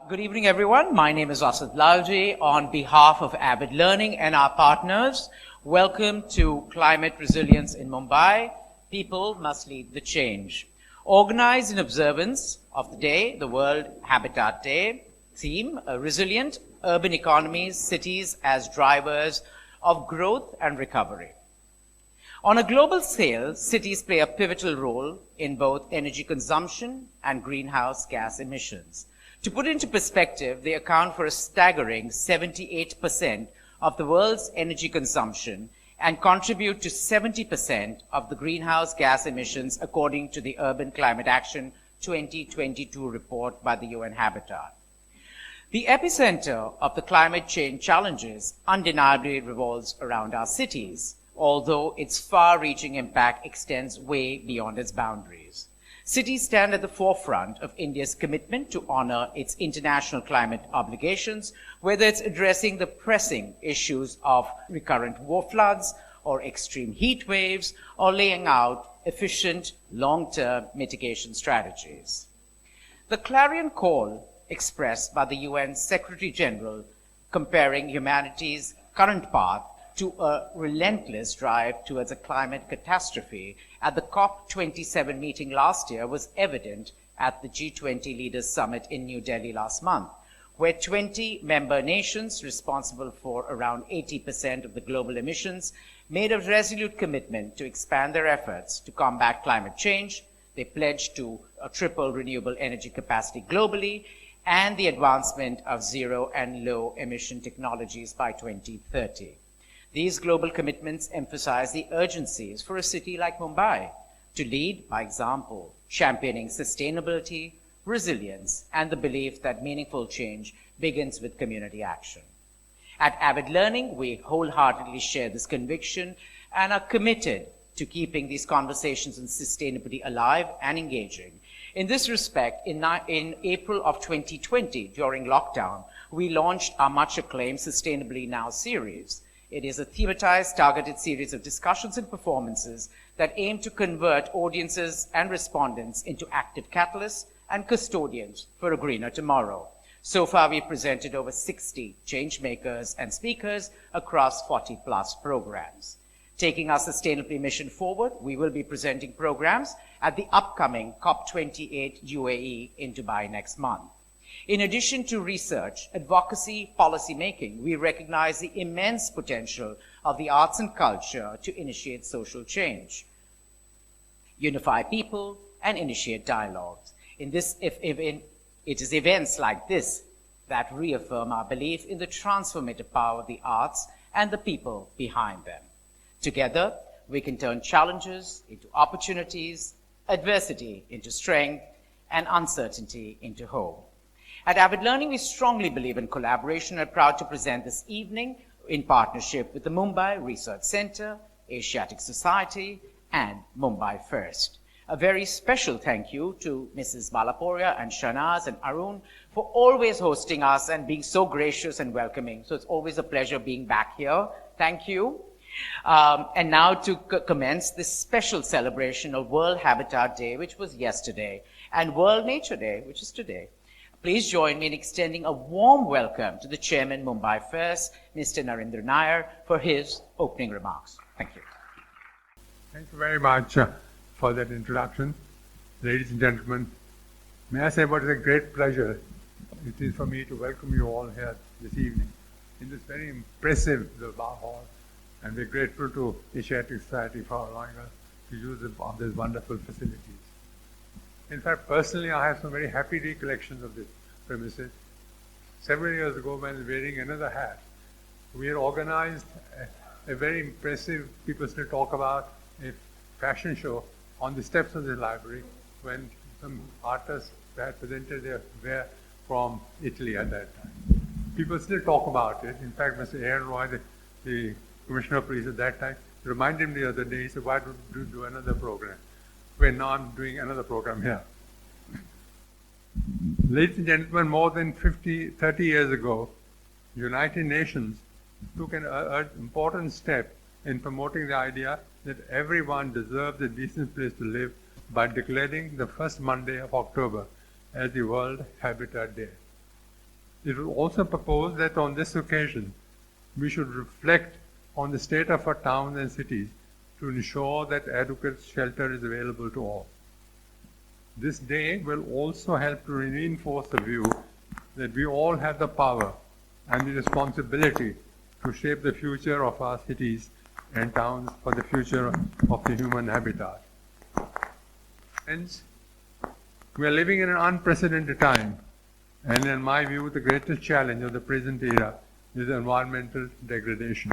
Good evening, everyone. My name is Asad Lalji. On behalf of Avid Learning and our partners, welcome to Climate Resilience in Mumbai. People must lead the change. Organized in observance of the day, the World Habitat Day theme, Resilient Urban Economies, Cities as Drivers of Growth and Recovery. On a global scale, cities play a pivotal role in both energy consumption and greenhouse gas emissions. To put into perspective, they account for a staggering 78% of the world's energy consumption and contribute to 70% of the greenhouse gas emissions according to the Urban Climate Action 2022 report by the UN Habitat. The epicenter of the climate change challenges undeniably revolves around our cities, although its far-reaching impact extends way beyond its boundaries. Cities stand at the forefront of India's commitment to honor its international climate obligations, whether it's addressing the pressing issues of recurrent war floods or extreme heat waves, or laying out efficient long-term mitigation strategies. The clarion call expressed by the UN Secretary General comparing humanity's current path to a relentless drive towards a climate catastrophe at the COP27 meeting last year was evident at the G20 Leaders Summit in New Delhi last month, where 20 member nations responsible for around 80% of the global emissions made a resolute commitment to expand their efforts to combat climate change. They pledged to a triple renewable energy capacity globally and the advancement of zero and low emission technologies by 2030. These global commitments emphasize the urgencies for a city like Mumbai to lead by example, championing sustainability, resilience, and the belief that meaningful change begins with community action. At Avid Learning, we wholeheartedly share this conviction and are committed to keeping these conversations on sustainability alive and engaging. In this respect, in April of 2020, during lockdown, we launched our much-acclaimed Sustainably Now series. It is a thematized, targeted series of discussions and performances that aim to convert audiences and respondents into active catalysts and custodians for a greener tomorrow. So far, we've presented over 60 change makers and speakers across 40-plus programs. Taking our sustainability mission forward, we will be presenting programs at the upcoming COP28 UAE in Dubai next month. In addition to research, advocacy, policy making, we recognize the immense potential of the arts and culture to initiate social change, unify people, and initiate dialogues. It is events like this that reaffirm our belief in the transformative power of the arts and the people behind them. Together, we can turn challenges into opportunities, adversity into strength, and uncertainty into hope. At Avid Learning, we strongly believe in collaboration and are proud to present this evening in partnership with the Mumbai Research Center, Asiatic Society, and Mumbai First. A very special thank you to Mrs. Balaporia and Shanaz and Arun for always hosting us and being so gracious and welcoming. So it's always a pleasure being back here. Thank you. And now to commence this special celebration of World Habitat Day, which was yesterday, and World Nature Day, which is today. Please join me in extending a warm welcome to the Chairman Mumbai First, Mr. Narendra Nair, for his opening remarks. Thank you. Thank you very much for that introduction. Ladies and gentlemen, may I say what is a great pleasure it is for me to welcome you all here this evening in this very impressive bar hall, and we're grateful to Asiatic Society for allowing us to use these wonderful facilities. In fact, personally, I have some very happy recollections of this premises. Several years ago, when wearing another hat, we had organized a very impressive, people still talk about, a fashion show on the steps of the library when some artists had presented their wear from Italy at that time. People still talk about it. In fact, Mr. Aaron Roy, the Commissioner of Police at that time, reminded me the other day, he said, why don't you do another program? We're now doing another program here. Ladies and gentlemen, more than 30 years ago, the United Nations took an important step in promoting the idea that everyone deserves a decent place to live by declaring the first Monday of October as the World Habitat Day. It was also proposed that on this occasion, we should reflect on the state of our towns and cities to ensure that adequate shelter is available to all. This day will also help to reinforce the view that we all have the power and the responsibility to shape the future of our cities and towns for the future of the human habitat. Hence, we are living in an unprecedented time, and in my view, the greatest challenge of the present era is environmental degradation.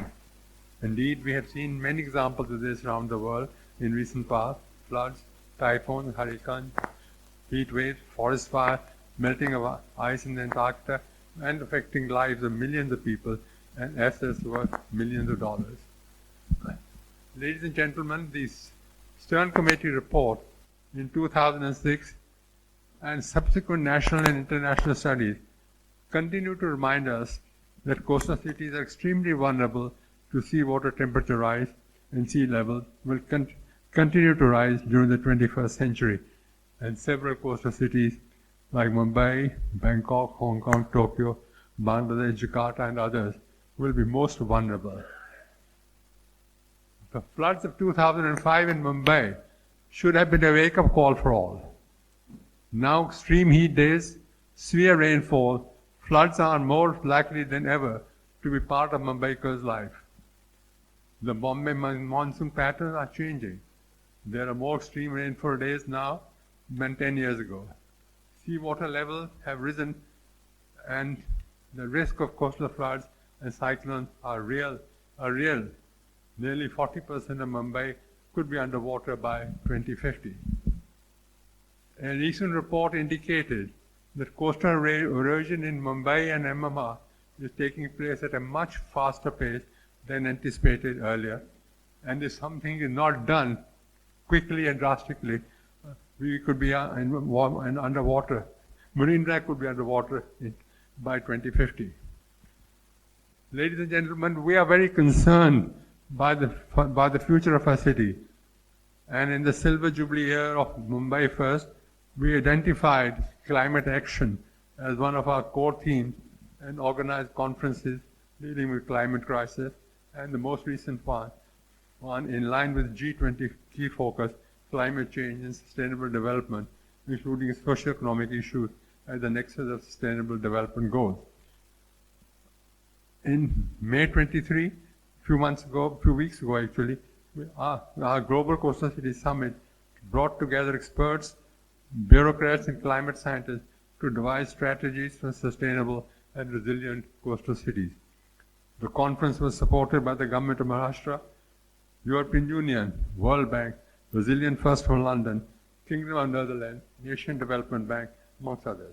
Indeed, we have seen many examples of this around the world in recent past: floods, typhoons, hurricanes, heat waves, forest fire, melting of ice in the Antarctica, and affecting lives of millions of people and assets worth millions of dollars. Ladies and gentlemen, the Stern Committee report in 2006 and subsequent national and international studies continue to remind us that coastal cities are extremely vulnerable to seawater temperature rise, and sea levels will continue to rise during the 21st century. And several coastal cities like Mumbai, Bangkok, Hong Kong, Tokyo, Bangladesh, Jakarta, and others will be most vulnerable. The floods of 2005 in Mumbai should have been a wake-up call for all. Now, extreme heat days, severe rainfall, floods are more likely than ever to be part of Mumbaikars' life. The Bombay monsoon patterns are changing. There are more extreme rainfall days now than 10 years ago. Seawater levels have risen, and the risk of coastal floods and cyclones are real. Nearly 40% of Mumbai could be underwater by 2050. A recent report indicated that coastal erosion in Mumbai and MMR is taking place at a much faster pace than anticipated earlier, and if something is not done quickly and drastically, we could be underwater. Marine drive could be underwater by 2050. Ladies and gentlemen, we are very concerned by the future of our city. And in the Silver Jubilee year of Mumbai First, we identified climate action as one of our core themes and organized conferences dealing with climate crisis, and the most recent one in line with G20 key focus, climate change and sustainable development, including socio-economic issues as the nexus of sustainable development goals. In May 23, few weeks ago actually, our Global Coastal Cities Summit brought together experts, bureaucrats, and climate scientists to devise strategies for sustainable and resilient coastal cities. The conference was supported by the Government of Maharashtra, European Union, World Bank, Resilient First from London, Kingdom of Netherlands, Asian Development Bank, amongst others.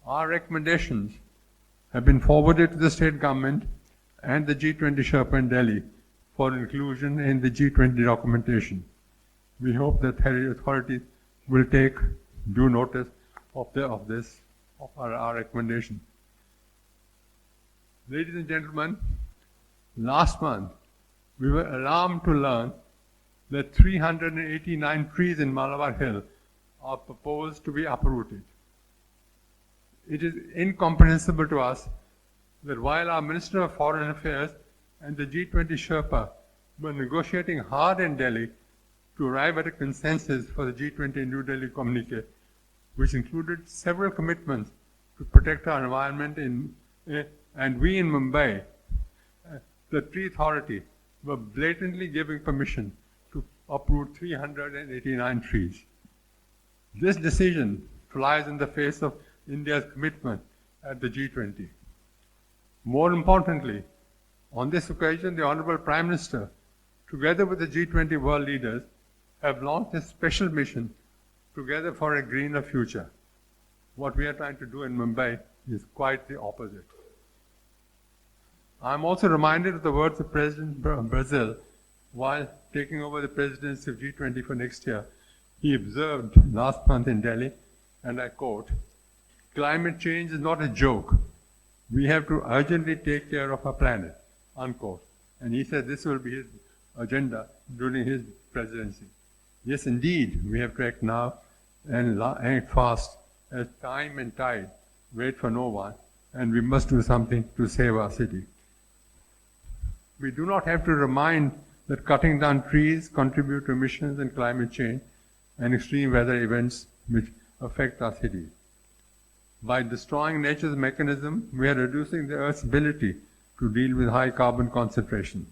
Our recommendations have been forwarded to the state government and the G20 Sherpa in Delhi for inclusion in the G20 documentation. We hope that the authorities will take due notice of our recommendation. Ladies and gentlemen, last month we were alarmed to learn that 389 trees in Malabar Hill are proposed to be uprooted. It is incomprehensible to us that while our Minister of Foreign Affairs and the G20 Sherpa were negotiating hard in Delhi to arrive at a consensus for the G20 New Delhi communique, which included several commitments to protect our environment, and we in Mumbai, the Tree Authority, were blatantly giving permission to uproot 389 trees. This decision flies in the face of India's commitment at the G20. More importantly, on this occasion, the Honorable Prime Minister, together with the G20 world leaders, have launched a special mission together for a greener future. What we are trying to do in Mumbai is quite the opposite. I am also reminded of the words of President of Brazil while taking over the presidency of G20 for next year. He observed last month in Delhi, and I quote, "Climate change is not a joke. We have to urgently take care of our planet," unquote. And he said this will be his agenda during his presidency. Yes, indeed, we have to act now and act fast, as time and tide wait for no one, and we must do something to save our city. We do not have to remind that cutting down trees contribute to emissions and climate change and extreme weather events which affect our cities. By destroying nature's mechanism, we are reducing the Earth's ability to deal with high carbon concentration.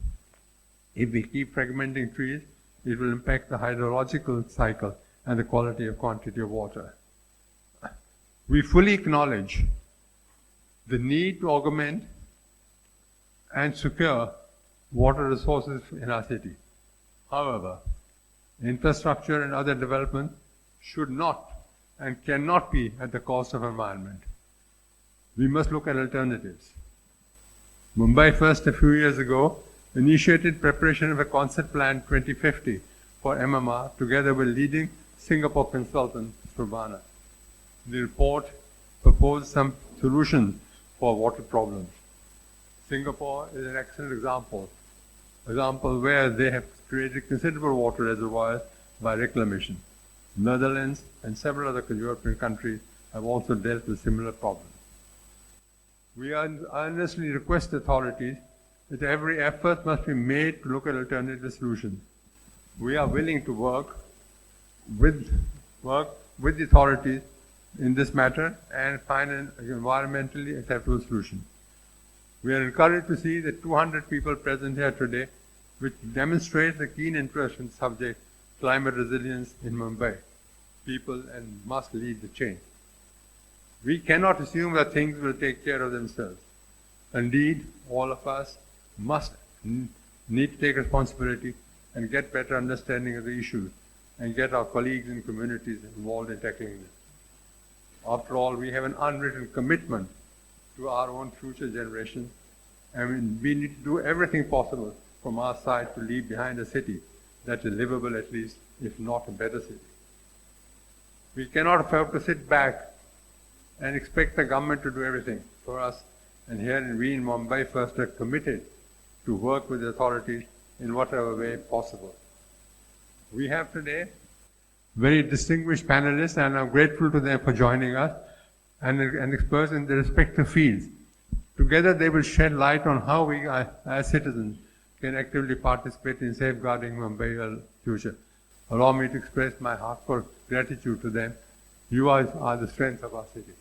If we keep fragmenting trees, it will impact the hydrological cycle and the quality of quantity of water. We fully acknowledge the need to augment and secure water resources in our city. However, infrastructure and other development should not and cannot be at the cost of environment. We must look at alternatives. Mumbai first, a few years ago, initiated preparation of a concept plan 2050 for MMR together with leading Singapore consultant Urbana. The report proposed some solutions for water problems. Singapore is an excellent example where they have created considerable water reservoirs by reclamation. Netherlands and several other European countries have also dealt with similar problems. We earnestly request authorities that every effort must be made to look at alternative solutions. We are willing to work with the authorities in this matter and find an environmentally acceptable solution. We are encouraged to see the 200 people present here today, which demonstrates the keen interest in the subject climate resilience in Mumbai. People and must lead the change. We cannot assume that things will take care of themselves. Indeed, all of us must need to take responsibility and get better understanding of the issues and get our colleagues and communities involved in tackling them. After all, we have an unwritten commitment to our own future generations, and we need to do everything possible from our side to leave behind a city that is livable at least, if not a better city. We cannot afford to sit back and expect the government to do everything for us, and here we in Mumbai first are committed to work with the authorities in whatever way possible. We have today very distinguished panelists, and I'm grateful to them for joining us, and experts in their respective fields. Together they will shed light on how we as citizens can actively participate in safeguarding Mumbai's future. Allow me to express my heartfelt gratitude to them. You are the strength of our city.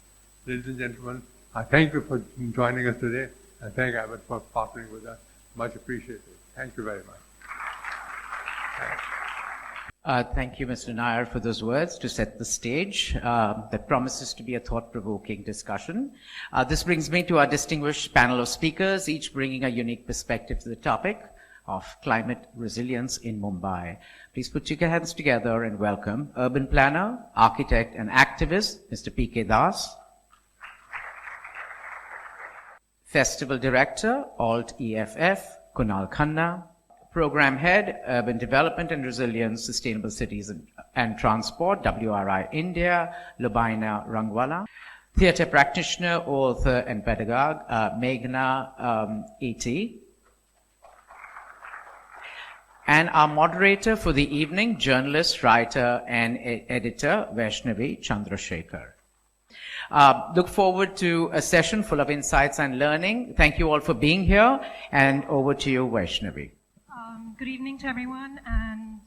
Ladies and gentlemen, I thank you for joining us today, and thank Abbott for partnering with us. Much appreciated. Thank you very much. Thank you, Mr. Nair, for those words to set the stage that promises to be a thought-provoking discussion. This brings me to our distinguished panel of speakers, each bringing a unique perspective to the topic of climate resilience in Mumbai. Please put your hands together and welcome urban planner, architect, and activist, Mr. P.K. Das. Festival director, Alt-EFF, Kunal Khanna. Program Head, Urban Development and Resilience, Sustainable Cities and Transport, WRI India, Lubaina Rangwala. Theatre Practitioner, Author and Pedagogue, Meghna E.T. And our moderator for the evening, journalist, writer, and editor, Vaishnavi Chandrasekhar. Look forward to a session full of insights and learning. Thank you all for being here, and over to you, Vaishnavi. Good evening to everyone, and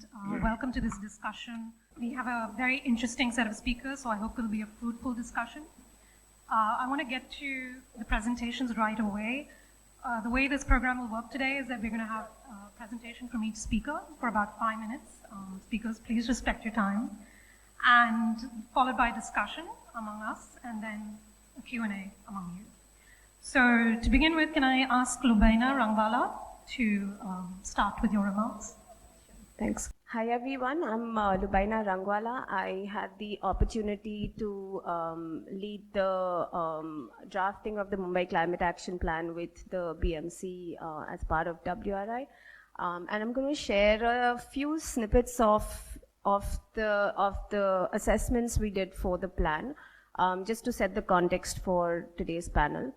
welcome to this discussion. We have a very interesting set of speakers, so I hope it'll be a fruitful discussion. I want to get to the presentations right away. The way this program will work today is that we're going to have a presentation from each speaker for about 5 minutes. Speakers, please respect your time. And followed by a discussion among us, and then a Q&A among you. So to begin with, can I ask Lubaina Rangwala to start with your remarks? Thanks. Hi everyone, I'm Lubaina Rangwala. I had the opportunity to lead the drafting of the Mumbai Climate Action Plan with the BMC as part of WRI. And I'm going to share a few snippets of the assessments we did for the plan, just to set the context for today's panel.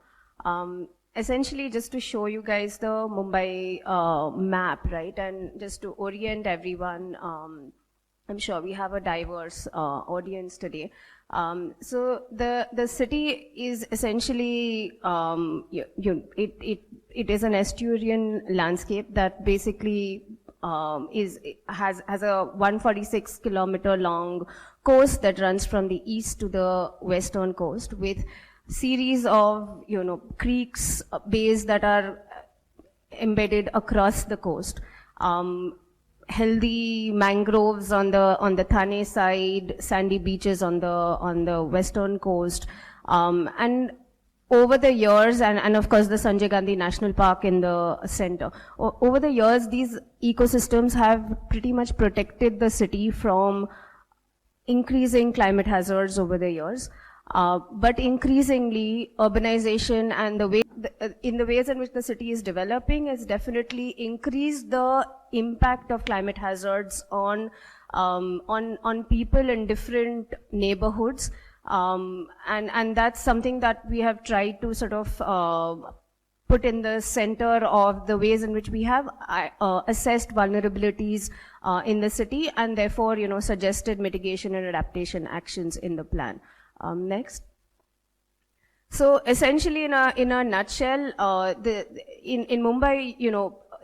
Essentially, just to show you guys the Mumbai map, right? And just to orient everyone, I'm sure we have a diverse audience today. So the city is essentially it is an estuarine landscape that basically has a 146-kilometer long coast that runs from the east to the western coast, with series of creeks, bays that are embedded across the coast. Healthy mangroves on the Thane side, sandy beaches on the western coast, and over the years, and of course the Sanjay Gandhi National Park in the center. Over the years, these ecosystems have pretty much protected the city from increasing climate hazards over the years. But increasingly, urbanization and in the ways in which the city is developing has definitely increased the impact of climate hazards on people in different neighborhoods. And that's something that we have tried to sort of put in the center of the ways in which we have assessed vulnerabilities in the city, and therefore, suggested mitigation and adaptation actions in the plan. Next. So essentially, in a nutshell, in Mumbai,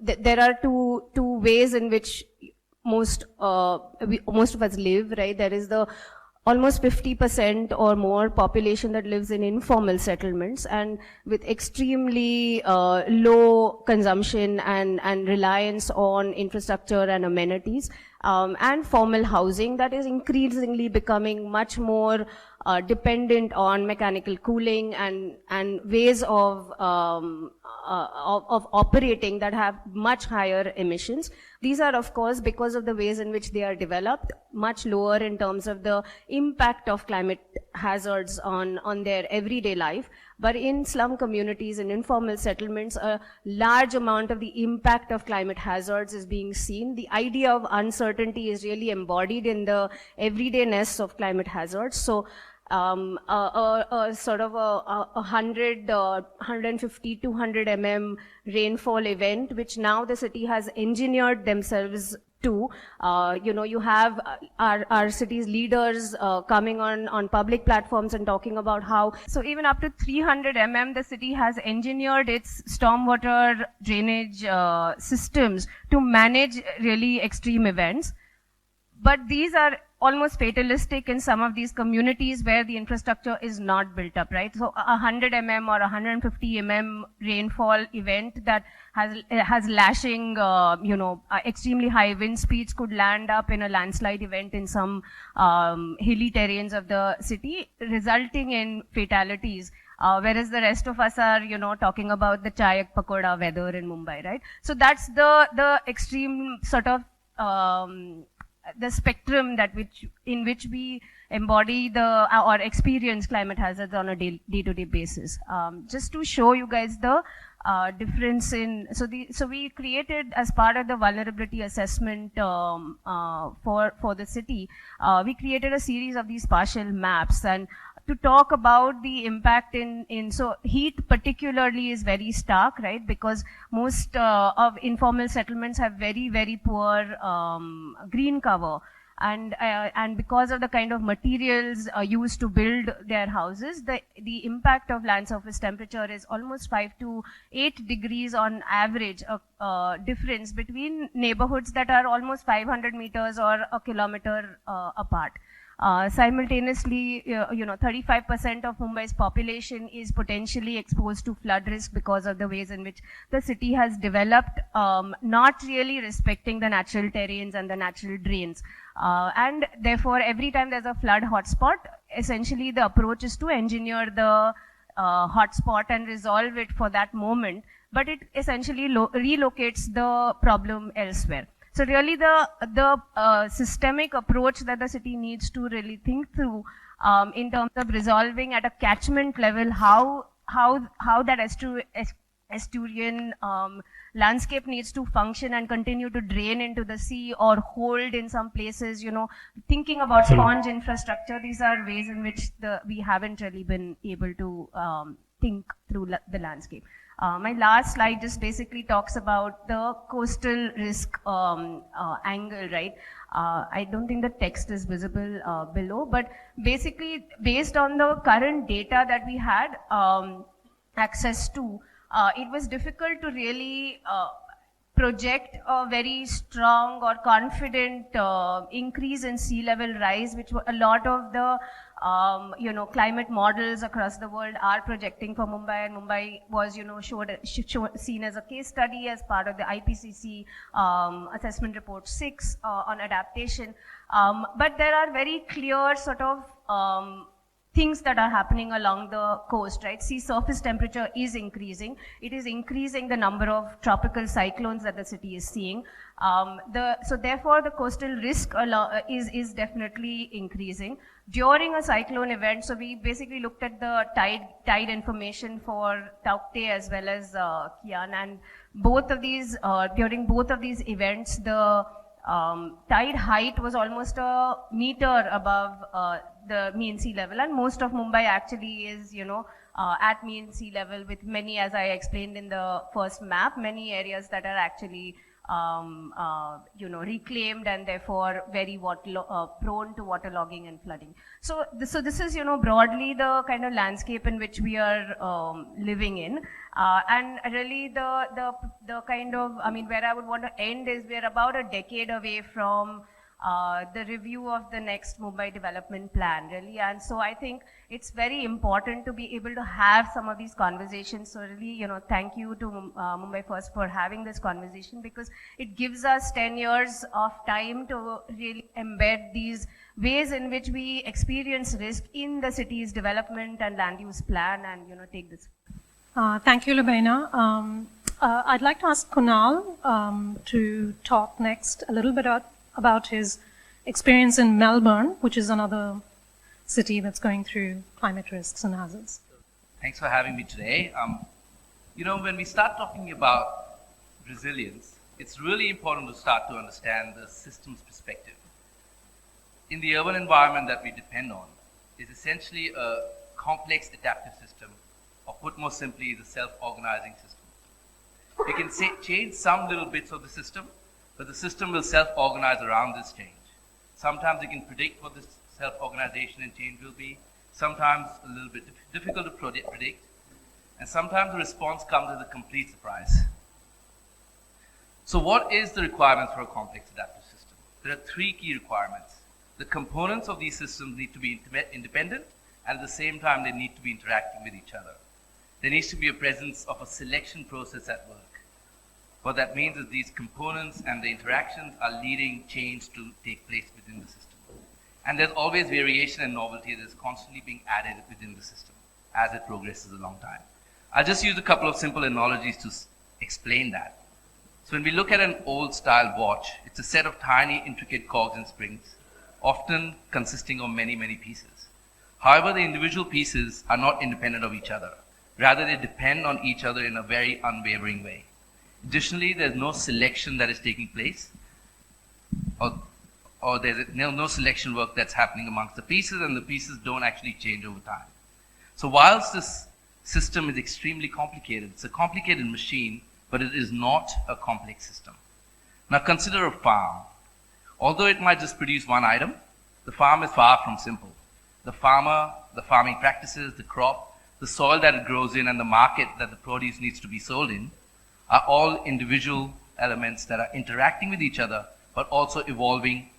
there are two ways in which most of us live, right? There is the almost 50% or more population that lives in informal settlements, and with extremely low consumption and reliance on infrastructure and amenities, and formal housing that is increasingly becoming much more dependent on mechanical cooling and ways of operating that have much higher emissions. These are, of course, because of the ways in which they are developed, much lower in terms of the impact of climate hazards on their everyday life. But in slum communities and informal settlements, a large amount of the impact of climate hazards is being seen. The idea of uncertainty is really embodied in the everydayness of climate hazards. So sort of a 100, 150, 200 rainfall event, which now the city has engineered themselves to. You have our city's leaders coming on public platforms and talking about how, so even up to 300 the city has engineered its stormwater drainage systems to manage really extreme events. But these are almost fatalistic in some of these communities where the infrastructure is not built up, right? So 100 or 150 rainfall event that has lashing, extremely high wind speeds could land up in a landslide event in some hilly terrains of the city, resulting in fatalities. Whereas the rest of us are, talking about the chai pakoda weather in Mumbai, right? So that's the extreme sort of the spectrum in which we embody or experience climate hazards on a day-to-day basis. Just to show you guys the difference so we created, as part of the vulnerability assessment for the city, we created a series of these partial maps, and to talk about the impact so heat particularly is very stark, right? Because most of informal settlements have very, very poor green cover. And because of the kind of materials used to build their houses, the impact of land surface temperature is almost 5 to 8 degrees on average, difference between neighborhoods that are almost 500 meters or a kilometer apart. Simultaneously, 35% of Mumbai's population is potentially exposed to flood risk because of the ways in which the city has developed, not really respecting the natural terrains and the natural drains. And therefore, every time there's a flood hotspot, essentially the approach is to engineer the hotspot and resolve it for that moment, but it essentially relocates the problem elsewhere. So really the systemic approach that the city needs to really think through in terms of resolving at a catchment level how that estuarine landscape needs to function and continue to drain into the sea or hold in some places, thinking about sponge infrastructure. These are ways in which we haven't really been able to think through the landscape. My last slide just basically talks about the coastal risk angle, right? I don't think the text is visible below, but basically based on the current data that we had access to, it was difficult to really project a very strong or confident increase in sea level rise, which a lot of the climate models across the world are projecting for Mumbai, and Mumbai was, seen as a case study as part of the IPCC assessment report 6 on adaptation. But there are very clear sort of things that are happening along the coast, right? Sea surface temperature is increasing. It is increasing the number of tropical cyclones that the city is seeing. So therefore, the coastal risk is definitely increasing. During a cyclone event, so we basically looked at the tide information for Taukte as well as Kian, and both of these, during both of these events, the tide height was almost a meter above the mean sea level, and most of Mumbai actually is, at mean sea level, with many, as I explained in the first map, many areas that are actually reclaimed and therefore very prone to waterlogging and flooding. So this is, broadly the kind of landscape in which we are living in. And really the kind of, where I would want to end is we're about a decade away from the review of the next Mumbai development plan, really. And so I think it's very important to be able to have some of these conversations. So really, thank you to Mumbai First for having this conversation, because it gives us 10 years of time to really embed these ways in which we experience risk in the city's development and land use plan, and, take this. Thank you, Lubaina. I'd like to ask Kunal to talk next a little bit about his experience in Melbourne, which is another city that's going through climate risks and hazards. Thanks for having me today. When we start talking about resilience, it's really important to start to understand the system's perspective. In the urban environment that we depend on is essentially a complex adaptive system, or put more simply, the self-organizing system. We can change some little bits of the system, but the system will self-organize around this change. Sometimes you can predict what this self-organization and change will be, sometimes a little bit difficult to predict, and sometimes the response comes as a complete surprise. So what is the requirement for a complex adaptive system? There are 3 key requirements. The components of these systems need to be independent, and at the same time they need to be interacting with each other. There needs to be a presence of a selection process at work. What that means is these components and the interactions are leading change to take place within the system. And there's always variation and novelty that is constantly being added within the system as it progresses along time. I'll just use a couple of simple analogies to explain that. So when we look at an old style watch, it's a set of tiny intricate cogs and springs, often consisting of many, many pieces. However, the individual pieces are not independent of each other. Rather, they depend on each other in a very unwavering way. Additionally, there's no selection that is taking place, or there's no selection work that's happening amongst the pieces, and the pieces don't actually change over time. So whilst this system is extremely complicated, it's a complicated machine, but it is not a complex system. Now consider a farm. Although it might just produce one item, the farm is far from simple. The farmer, the farming practices, the crop, the soil that it grows in, and the market that the produce needs to be sold in are all individual elements that are interacting with each other, but also evolving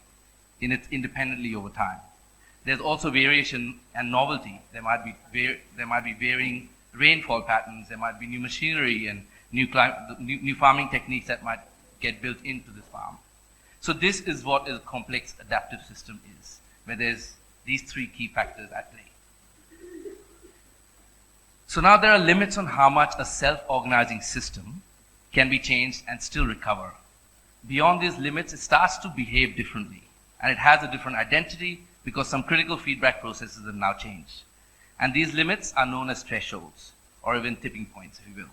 independently over time. There's also variation and novelty. There might be varying rainfall patterns. There might be new machinery and new farming techniques that might get built into this farm. So this is what a complex adaptive system is, where there's these 3 key factors at play. So now there are limits on how much a self-organizing system can be changed and still recover. Beyond these limits, it starts to behave differently, and it has a different identity because some critical feedback processes have now changed. And these limits are known as thresholds, or even tipping points, if you will.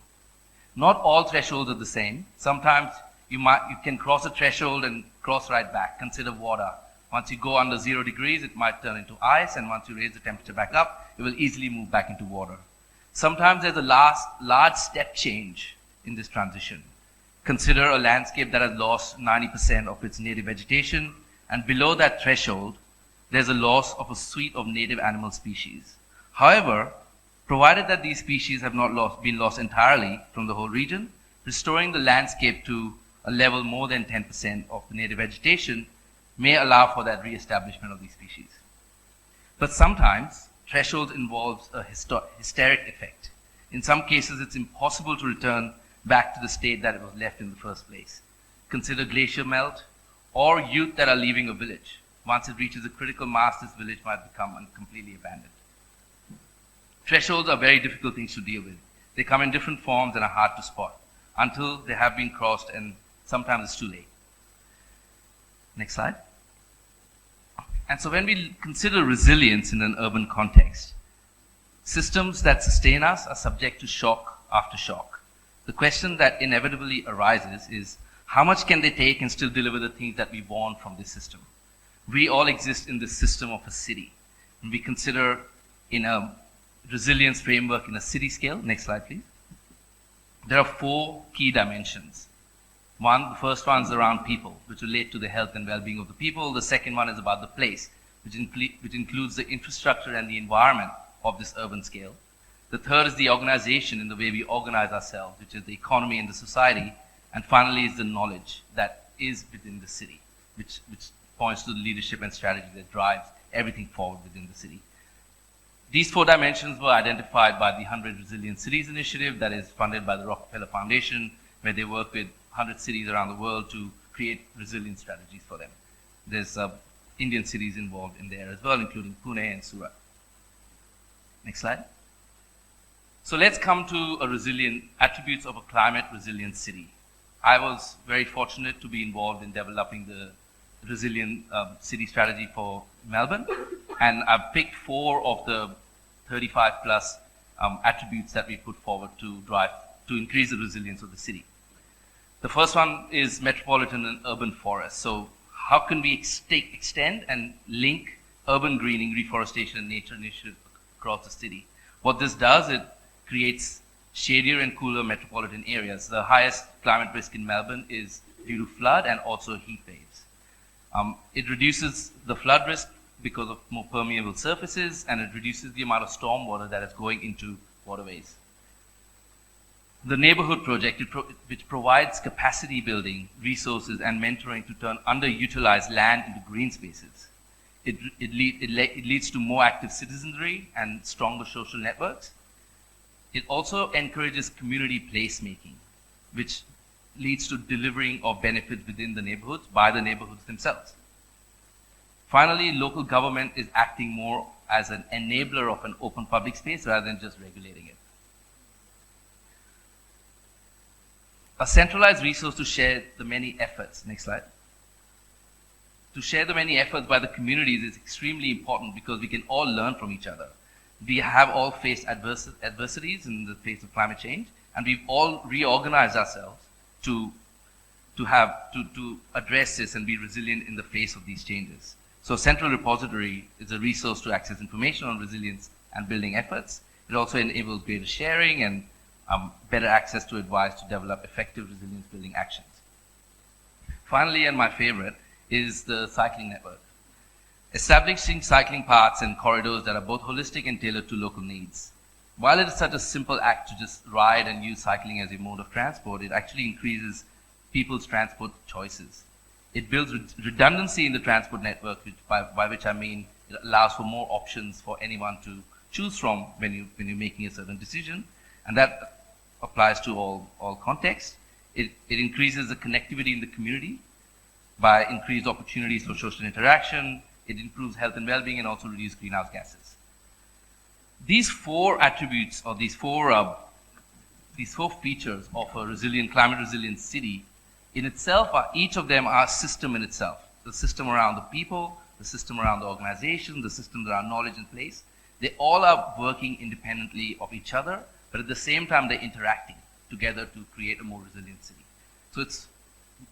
Not all thresholds are the same. Sometimes you can cross a threshold and cross right back. Consider water. Once you go under 0 degrees, it might turn into ice, and once you raise the temperature back up, it will easily move back into water. Sometimes there's a large step change in this transition. Consider a landscape that has lost 90% of its native vegetation, and below that threshold, there's a loss of a suite of native animal species. However, provided that these species have not been lost entirely from the whole region, restoring the landscape to a level more than 10% of the native vegetation may allow for that re-establishment of these species. But sometimes, thresholds involves a hysteric effect. In some cases, it's impossible to return back to the state that it was left in the first place. Consider glacier melt or youth that are leaving a village. Once it reaches a critical mass, this village might become completely abandoned. Thresholds are very difficult things to deal with. They come in different forms and are hard to spot until they have been crossed, and sometimes it's too late. Next slide. And so when we consider resilience in an urban context, systems that sustain us are subject to shock after shock. The question that inevitably arises is, how much can they take and still deliver the things that we want from this system? We all exist in this system of a city. And we consider in a resilience framework in a city scale. Next slide, please. There are 4 key dimensions. The first one is around people, which relate to the health and well-being of the people. The second one is about the place, which includes the infrastructure and the environment of this urban scale. The third is the organization in the way we organize ourselves, which is the economy and the society. And finally is the knowledge that is within the city, which points to the leadership and strategy that drives everything forward within the city. These 4 dimensions were identified by the 100 Resilient Cities initiative that is funded by the Rockefeller Foundation, where they work with 100 cities around the world to create resilience strategies for them. There's Indian cities involved in there as well, including Pune and Surat. Next slide. So let's come to attributes of a climate resilient city. I was very fortunate to be involved in developing the resilient city strategy for Melbourne, and I've picked 4 of the 35 plus attributes that we put forward to increase the resilience of the city. The first one is metropolitan and urban forests. So how can we extend and link urban greening, reforestation, and nature initiatives across the city? What this does, it creates shadier and cooler metropolitan areas. The highest climate risk in Melbourne is due to flood and also heat waves. It reduces the flood risk because of more permeable surfaces, and it reduces the amount of storm water that is going into waterways. The neighborhood project, which provides capacity building, resources, and mentoring to turn underutilized land into green spaces. It leads to more active citizenry and stronger social networks. It also encourages community placemaking, which leads to delivering of benefits within the neighborhoods by the neighborhoods themselves. Finally, local government is acting more as an enabler of an open public space rather than just regulating it. A centralized resource to share the many efforts. Next slide. To share the many efforts by the communities is extremely important because we can all learn from each other. We have all faced adversities in the face of climate change, and we've all reorganized ourselves to address this and be resilient in the face of these changes. So Central Repository is a resource to access information on resilience and building efforts. It also enables greater sharing and better access to advice to develop effective resilience building actions. Finally, and my favorite, is the cycling network. Establishing cycling paths and corridors that are both holistic and tailored to local needs. While it is such a simple act to just ride and use cycling as a mode of transport, it actually increases people's transport choices. It builds redundancy in the transport network, by which I mean it allows for more options for anyone to choose from when you're making a certain decision, and that applies to all contexts. It increases the connectivity in the community by increased opportunities for social interaction. It improves health and well-being and also reduces greenhouse gases. These 4 attributes, or these four features of a climate resilient city in itself, each of them are a system in itself. The system around the people, the system around the organization, the system around knowledge and place. They all are working independently of each other, but at the same time they're interacting together to create a more resilient city. So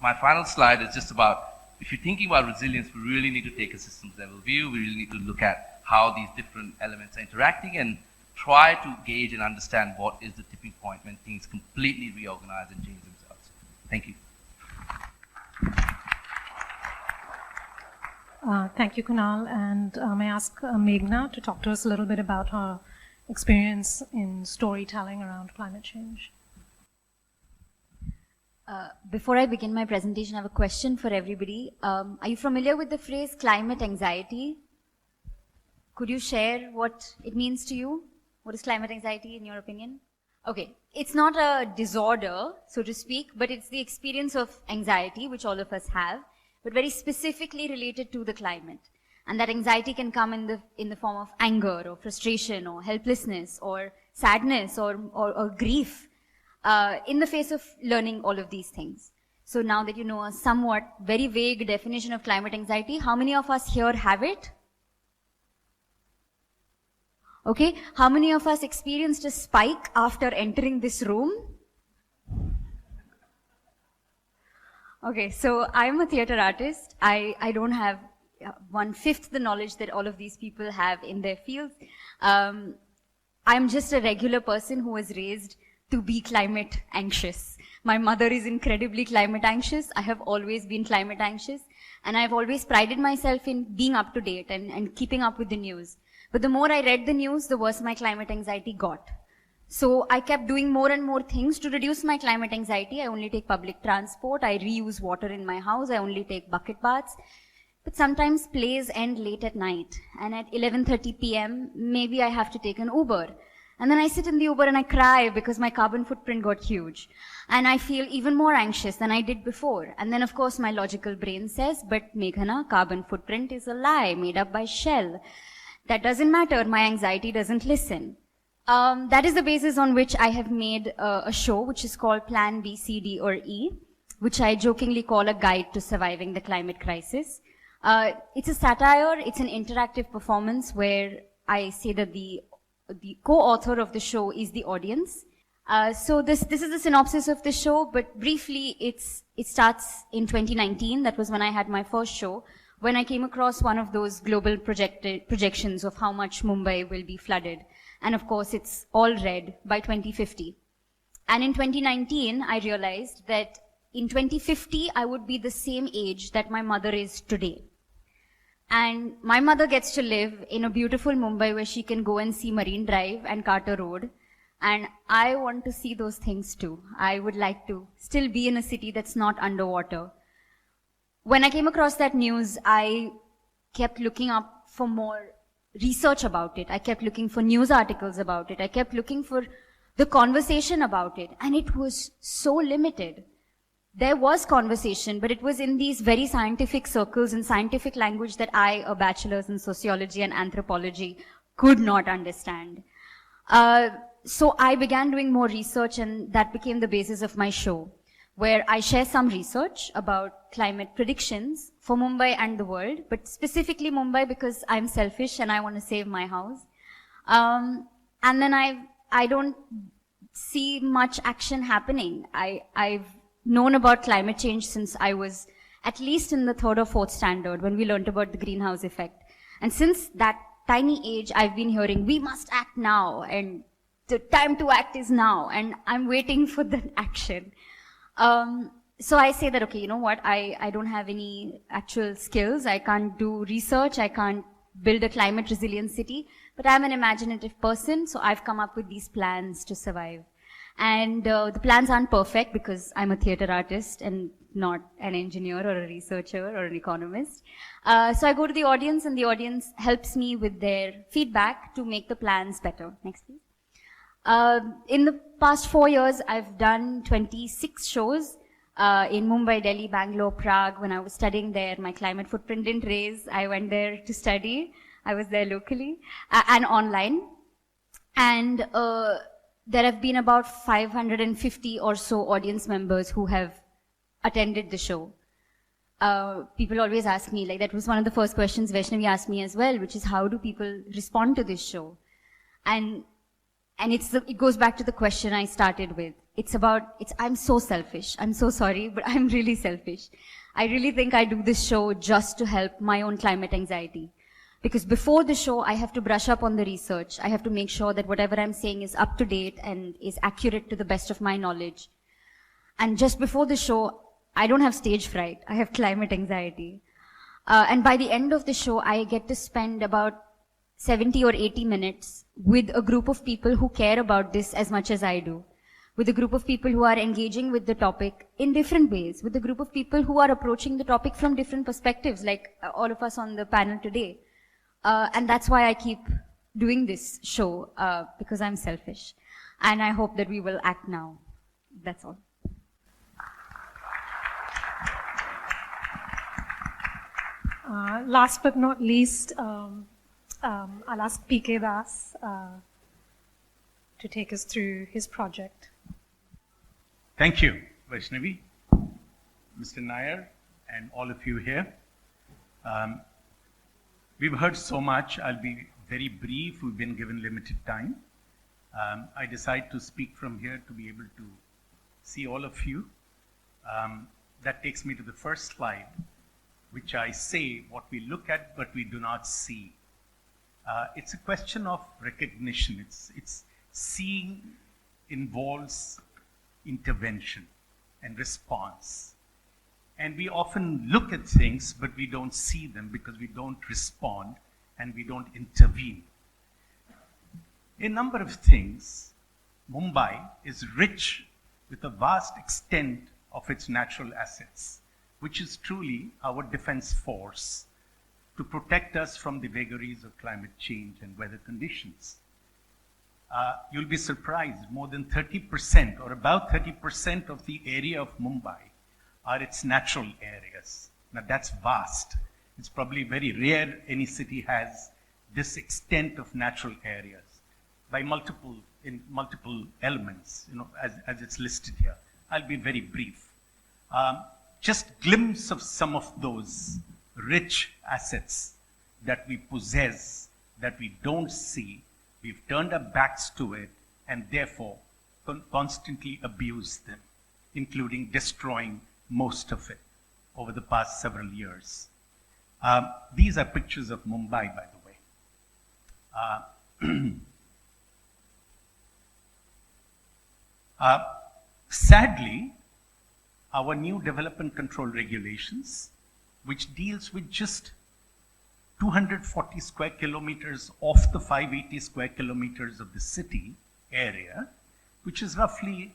my final slide is just about, if you're thinking about resilience, we really need to take a systems level view. We really need to look at how these different elements are interacting and try to gauge and understand what is the tipping point when things completely reorganize and change themselves. Thank you. Thank you, Kunal. And may I ask Meghna to talk to us a little bit about her experience in storytelling around climate change? Before I begin my presentation, I have a question for everybody. Are you familiar with the phrase climate anxiety? Could you share what it means to you? What is climate anxiety in your opinion? Okay, it's not a disorder, so to speak, but it's the experience of anxiety, which all of us have, but very specifically related to the climate. And that anxiety can come in the form of anger or frustration or helplessness or sadness or grief in the face of learning all of these things. So now that you know a somewhat very vague definition of climate anxiety, how many of us here have it? Okay, how many of us experienced a spike after entering this room? Okay, so I'm a theater artist. I don't have 1/5 the knowledge that all of these people have in their fields. I'm just a regular person who was raised to be climate anxious. My mother is incredibly climate anxious. I have always been climate anxious. And I've always prided myself in being up to date and keeping up with the news. But the more I read the news, the worse my climate anxiety got. So I kept doing more and more things to reduce my climate anxiety. I only take public transport. I reuse water in my house. I only take bucket baths. But sometimes plays end late at night. And at 11:30 p.m., maybe I have to take an Uber. And then I sit in the Uber and I cry because my carbon footprint got huge. And I feel even more anxious than I did before. And then, of course, my logical brain says, but Meghana, carbon footprint is a lie made up by Shell. That doesn't matter. My anxiety doesn't listen. That is the basis on which I have made a show which is called Plan B, C, D, or E, which I jokingly call a guide to surviving the climate crisis. It's a satire. It's an interactive performance where I say that the co-author of the show is the audience. So this is the synopsis of the show, but briefly, it starts in 2019. That was when I had my first show, when I came across one of those global projections of how much Mumbai will be flooded. And of course, it's all red by 2050. And in 2019, I realized that in 2050, I would be the same age that my mother is today. And my mother gets to live in a beautiful Mumbai where she can go and see Marine Drive and Carter Road. And I want to see those things too. I would like to still be in a city that's not underwater. When I came across that news, I kept looking up for more research about it. I kept looking for news articles about it. I kept looking for the conversation about it. And it was so limited. There was conversation, but it was in these very scientific circles and scientific language that I, a bachelor's in sociology and anthropology, could not understand. So I began doing more research, and that became the basis of my show, where I share some research about climate predictions for Mumbai and the world, but specifically Mumbai because I'm selfish and I want to save my house. And then I don't see much action happening. I've known about climate change since I was at least in the 3rd or 4th standard when we learned about the greenhouse effect. And since that tiny age, I've been hearing, we must act now, and the time to act is now, and I'm waiting for the action. So I say that, okay, you know what, I don't have any actual skills, I can't do research, I can't build a climate resilient city, but I'm an imaginative person, so I've come up with these plans to survive. And the plans aren't perfect because I'm a theater artist and not an engineer or a researcher or an economist. So I go to the audience and the audience helps me with their feedback to make the plans better. Next, please. In the past 4 years, I've done 26 shows in Mumbai, Delhi, Bangalore, Prague. When I was studying there, my climate footprint didn't raise. I went there to study. I was there locally and online. And there have been about 550 or so audience members who have attended the show. People always ask me, like that was one of the first questions Vaishnavi asked me as well, which is how do people respond to this show? And it goes back to the question I started with. I'm so selfish. I'm so sorry, but I'm really selfish. I really think I do this show just to help my own climate anxiety. Because before the show, I have to brush up on the research. I have to make sure that whatever I'm saying is up to date and is accurate to the best of my knowledge. And just before the show, I don't have stage fright. I have climate anxiety. And by the end of the show, I get to spend about 70 or 80 minutes with a group of people who care about this as much as I do. With a group of people who are engaging with the topic in different ways. With a group of people who are approaching the topic from different perspectives, like all of us on the panel today. And that's why I keep doing this show, because I'm selfish. And I hope that we will act now. That's all. Last but not least, I'll ask PK Das to take us through his project. Thank you, Vaishnavi, Mr. Nair, and all of you here. We've heard so much. I'll be very brief. We've been given limited time. I decide to speak from here to be able to see all of you. That takes me to the first slide, which I say what we look at but we do not see. It's a question of recognition. It's seeing involves intervention and response. And we often look at things, but we don't see them because we don't respond and we don't intervene. A number of things. Mumbai is rich with a vast extent of its natural assets, which is truly our defense force to protect us from the vagaries of climate change and weather conditions. You'll be surprised, more than 30% or about 30% of the area of Mumbai are its natural areas. Now that's vast. It's probably very rare any city has this extent of natural areas by multiple elements, as it's listed here. I'll be very brief. Just glimpse of some of those rich assets that we possess, that we don't see. We've turned our backs to it and therefore constantly abuse them, including destroying most of it over the past several years. These are pictures of Mumbai, by the way. Sadly, our new development control regulations, which deals with just 240 square kilometers off the 580 square kilometers of the city area, which is roughly,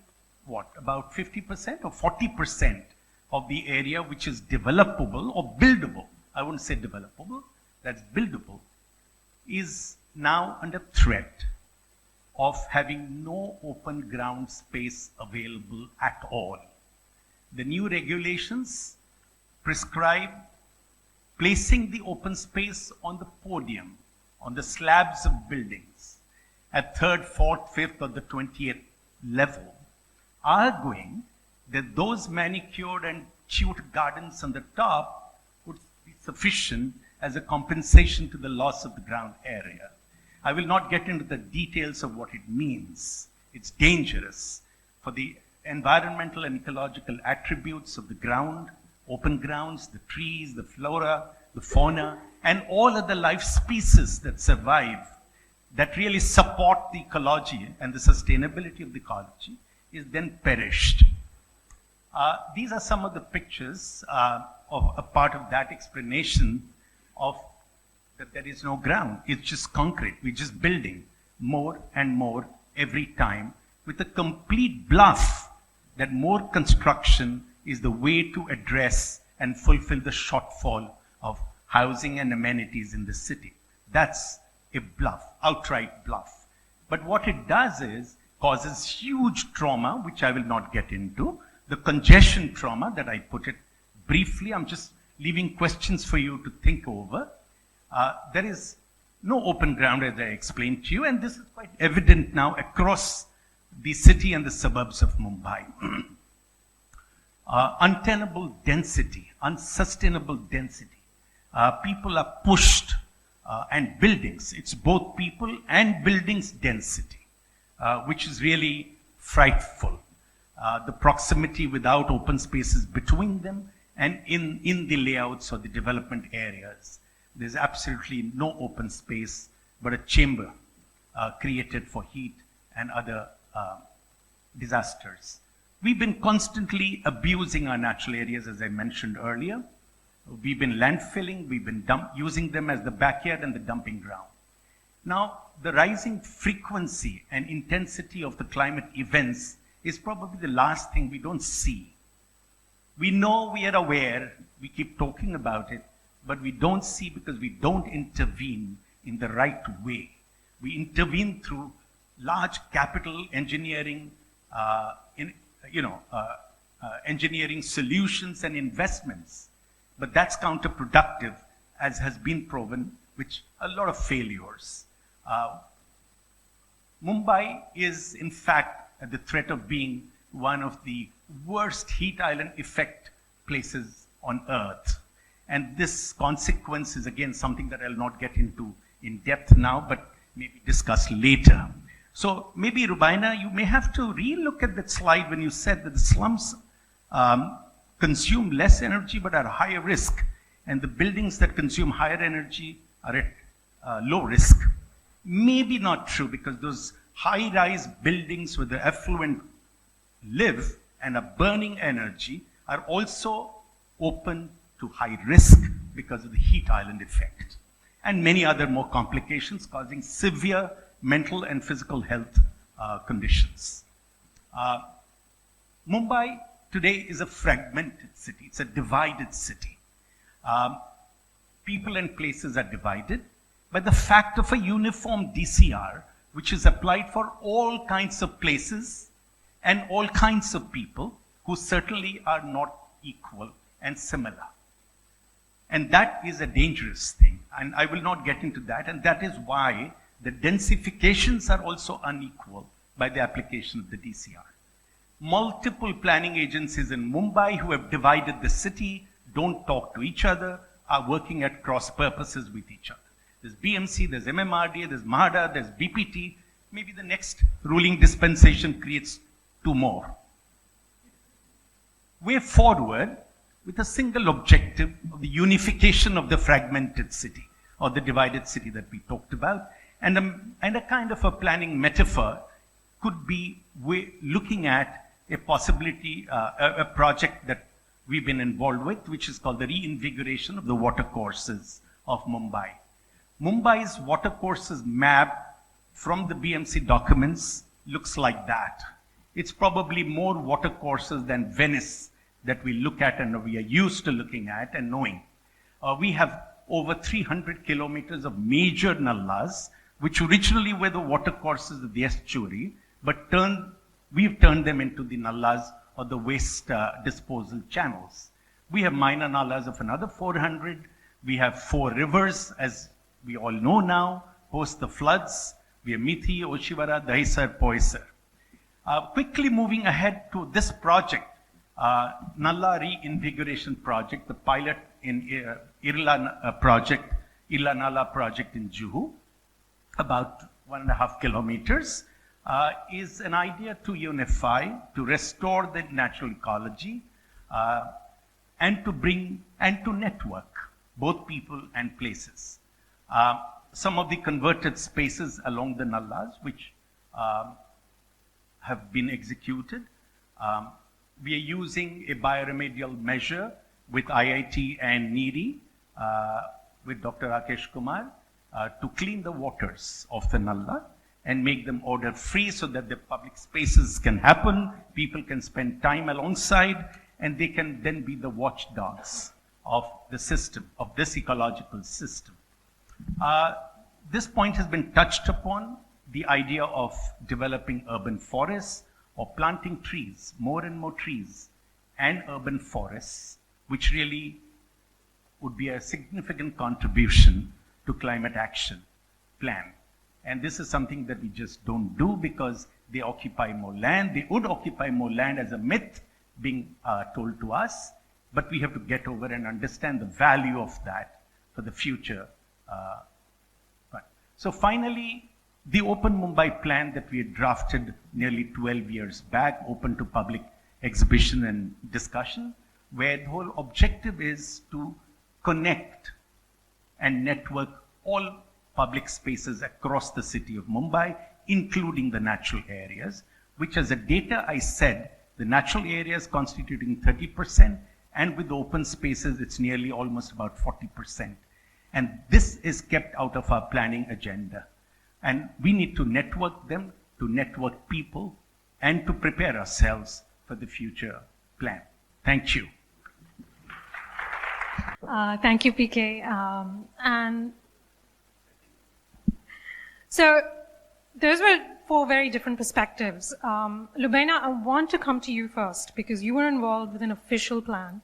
about 50% or 40% of the area which is developable or buildable. I wouldn't say developable, that's buildable, is now under threat of having no open ground space available at all. The new regulations prescribe placing the open space on the podium, on the slabs of buildings, at 3rd, 4th, 5th, or the 20th level, arguing that those manicured and chewed gardens on the top would be sufficient as a compensation to the loss of the ground area. I will not get into the details of what it means. It's dangerous for the environmental and ecological attributes of the ground, open grounds, the trees, the flora, the fauna, and all other life species that survive, that really support the ecology and the sustainability of the ecology, is then perished. These are some of the pictures of a part of that explanation of that there is no ground. It's just concrete. We're just building more and more every time with a complete bluff that more construction is the way to address and fulfill the shortfall of housing and amenities in the city. That's a bluff, outright bluff. But what it does is causes huge trauma, which I will not get into. The congestion trauma that I put it briefly, I'm just leaving questions for you to think over. There is no open ground, as I explained to you, and this is quite evident now across the city and the suburbs of Mumbai. Untenable density, unsustainable density. People are pushed, and buildings, it's both people and buildings density, which is really frightful. The proximity without open spaces between them and in the layouts or the development areas. there's absolutely no open space but a chamber created for heat and other disasters. We've been constantly abusing our natural areas, as I mentioned earlier. We've been landfilling, we've been using them as the backyard and the dumping ground. Now, the rising frequency and intensity of the climate events is probably the last thing we don't see. We know, we are aware, we keep talking about it, but we don't see because we don't intervene in the right way. We intervene through large capital engineering, engineering solutions and investments. But that's counterproductive, as has been proven, which a lot of failures. Mumbai is, in fact, at the threat of being one of the worst heat island effect places on Earth. And this consequence is, again, something that I'll not get into in depth now, but maybe discuss later. So maybe, Rubaina, you may have to relook at that slide when you said that the slums consume less energy but are higher risk, and the buildings that consume higher energy are at low risk. Maybe not true, because those high-rise buildings where the affluent live and are burning energy are also open to high risk because of the heat island effect, and many other more complications causing severe mental and physical health conditions. Mumbai today is a fragmented city. It's a divided city. People and places are divided by the fact of a uniform DCR, which is applied for all kinds of places and all kinds of people who certainly are not equal and similar. And that is a dangerous thing. And I will not get into that. And that is why the densifications are also unequal by the application of the DCR. Multiple planning agencies in Mumbai who have divided the city, don't talk to each other, are working at cross purposes with each other. There's BMC, there's MMRDA, there's MHADA, there's BPT. Maybe the next ruling dispensation creates two more. Way forward with a single objective of the unification of the fragmented city or the divided city that we talked about. And a kind of a planning metaphor could be looking at a possibility, a project that we've been involved with, which is called the reinvigoration of the watercourses of Mumbai. Mumbai's watercourses map from the BMC documents looks like that. It's probably more watercourses than Venice that we look at and we are used to looking at and knowing. We have over 300 kilometers of major nallas, which originally were the watercourses of the estuary, but we've turned them into the nallas or the waste disposal channels. We have minor nallas of another 400. We have 4 rivers, as we all know now, post the floods. We have Mithi, Oshiwara, Dahisar, Poisar. Quickly moving ahead to this project, Nalla Reinvigoration Project, the pilot in Irla Nalla project in Juhu, about 1.5 kilometers, is an idea to unify, to restore the natural ecology, and to network both people and places. Some of the converted spaces along the nallas, which have been executed. We are using a bioremedial measure with IIT and NEERI, with Dr. Rakesh Kumar, to clean the waters of the Nalla and make them odor-free so that the public spaces can happen, people can spend time alongside, and they can then be the watchdogs of the system, of this ecological system. This point has been touched upon, the idea of developing urban forests or planting trees, more and more trees, and urban forests, which really would be a significant contribution to climate action plan. And this is something that we just don't do because they occupy more land. They would occupy more land as a myth being told to us, but we have to get over and understand the value of that for the future. So finally, the Open Mumbai plan that we had drafted nearly 12 years back, open to public exhibition and discussion, where the whole objective is to connect and network all public spaces across the city of Mumbai, including the natural areas, which as a data I said, the natural areas constituting 30%, and with open spaces, it's nearly almost about 40%. And this is kept out of our planning agenda. And we need to network them, to network people, and to prepare ourselves for the future plan. Thank you. Thank you, PK. And so those were 4 very different perspectives. Lubaina, I want to come to you first because you were involved with an official plan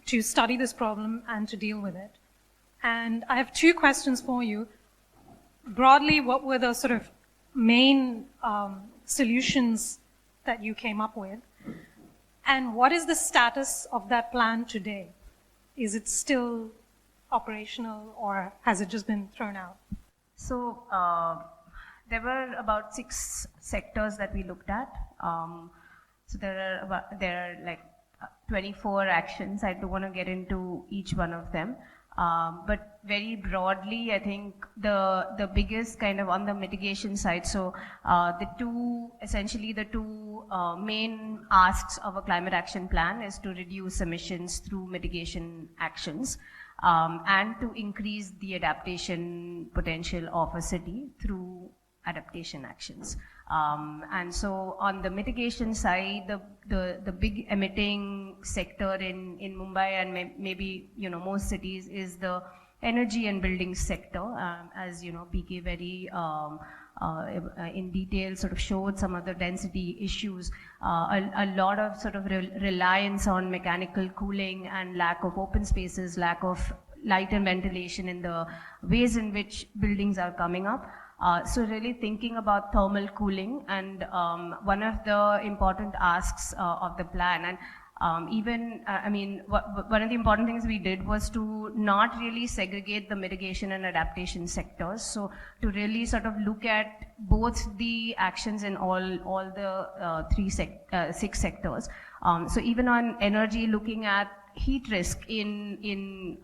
to study this problem and to deal with it. And I have 2 questions for you. Broadly, what were the sort of main solutions that you came up with? And what is the status of that plan today? Is it still operational or has it just been thrown out? So there were about 6 sectors that we looked at. So there are like 24 actions. I don't want to get into each one of them. But very broadly, I think the biggest kind of on the mitigation side, so the two main asks of a climate action plan is to reduce emissions through mitigation actions and to increase the adaptation potential of a city through adaptation actions. And so on the mitigation side, the big emitting sector in Mumbai and maybe most cities is the energy and building sector. As PK very in detail sort of showed some of the density issues, a lot of sort of reliance on mechanical cooling and lack of open spaces, lack of light and ventilation in the ways in which buildings are coming up. So really thinking about thermal cooling, and one of the important asks of the plan, and one of the important things we did was to not really segregate the mitigation and adaptation sectors. So to really sort of look at both the actions in all the 6 sectors. So even on energy, looking at heat risk in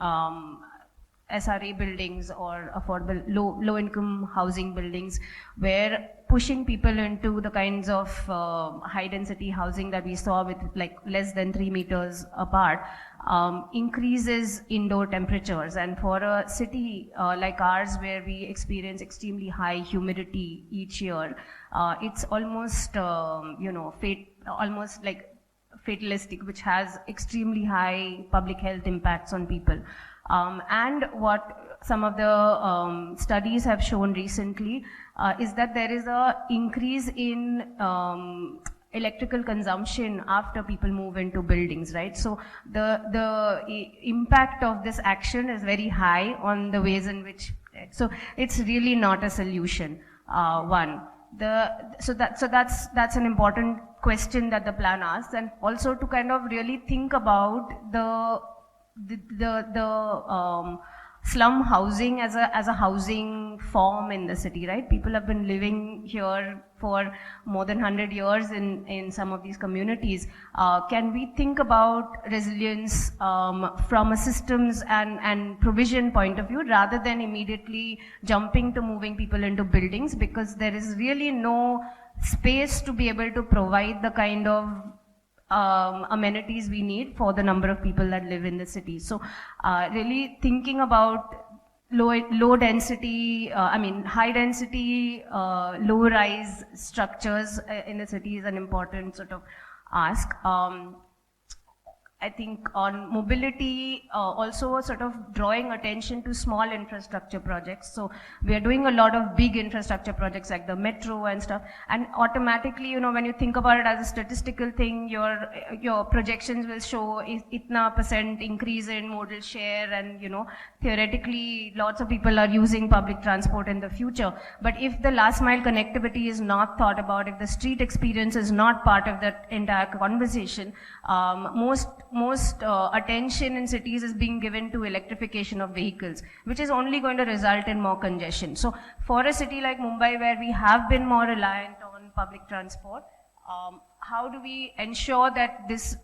SRA buildings or affordable low-income housing buildings, where pushing people into the kinds of high-density housing that we saw with like less than 3 meters apart increases indoor temperatures. And for a city like ours, where we experience extremely high humidity each year, it's almost almost like fatalistic, which has extremely high public health impacts on people. And what some of the studies have shown recently is that there is a increase in electrical consumption after people move into buildings, right? So the impact of this action is very high on the ways in which, so it's really not a solution. So that's an important question that the plan asks, and also to kind of really think about the slum housing as a housing form in the city, right? People have been living here for more than 100 years in some of these communities. Can we think about resilience from a systems and provision point of view, rather than immediately jumping to moving people into buildings, because there is really no space to be able to provide the kind of amenities we need for the number of people that live in the city. So really thinking about low density, high density, low rise structures in the city is an important sort of ask. I think on mobility, also sort of drawing attention to small infrastructure projects. So we are doing a lot of big infrastructure projects like the metro and stuff. And automatically, when you think about it as a statistical thing, your projections will show itna % increase in modal share, and theoretically lots of people are using public transport in the future. But if the last mile connectivity is not thought about, if the street experience is not part of that entire conversation, most attention in cities is being given to electrification of vehicles, which is only going to result in more congestion. So for a city like Mumbai, where we have been more reliant on public transport, how do we ensure that this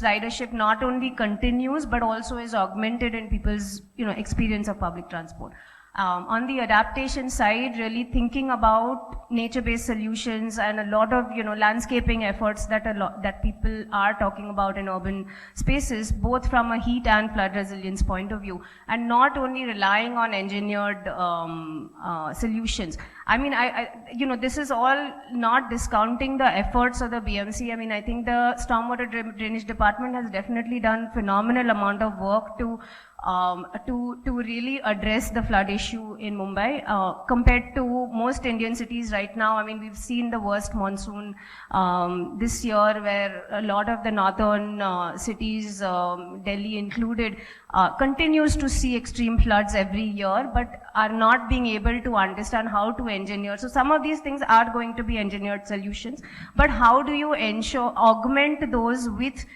ridership not only continues but also is augmented in people's experience of public transport. On the adaptation side, really thinking about nature-based solutions and a lot of landscaping efforts that people are talking about in urban spaces, both from a heat and flood resilience point of view, and not only relying on engineered solutions. I mean, this is all not discounting the efforts of the BMC. I mean, I think the Stormwater Drainage Department has definitely done phenomenal amount of work to really address the flood issue in Mumbai. Compared to most Indian cities right now, I mean, we've seen the worst monsoon this year, where a lot of the northern cities, Delhi included, continues to see extreme floods every year, but are not being able to understand how to engineer. So some of these things are going to be engineered solutions, but how do you augment those with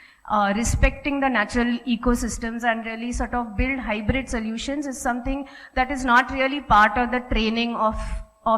respecting the natural ecosystems and really sort of build hybrid solutions is something that is not really part of the training of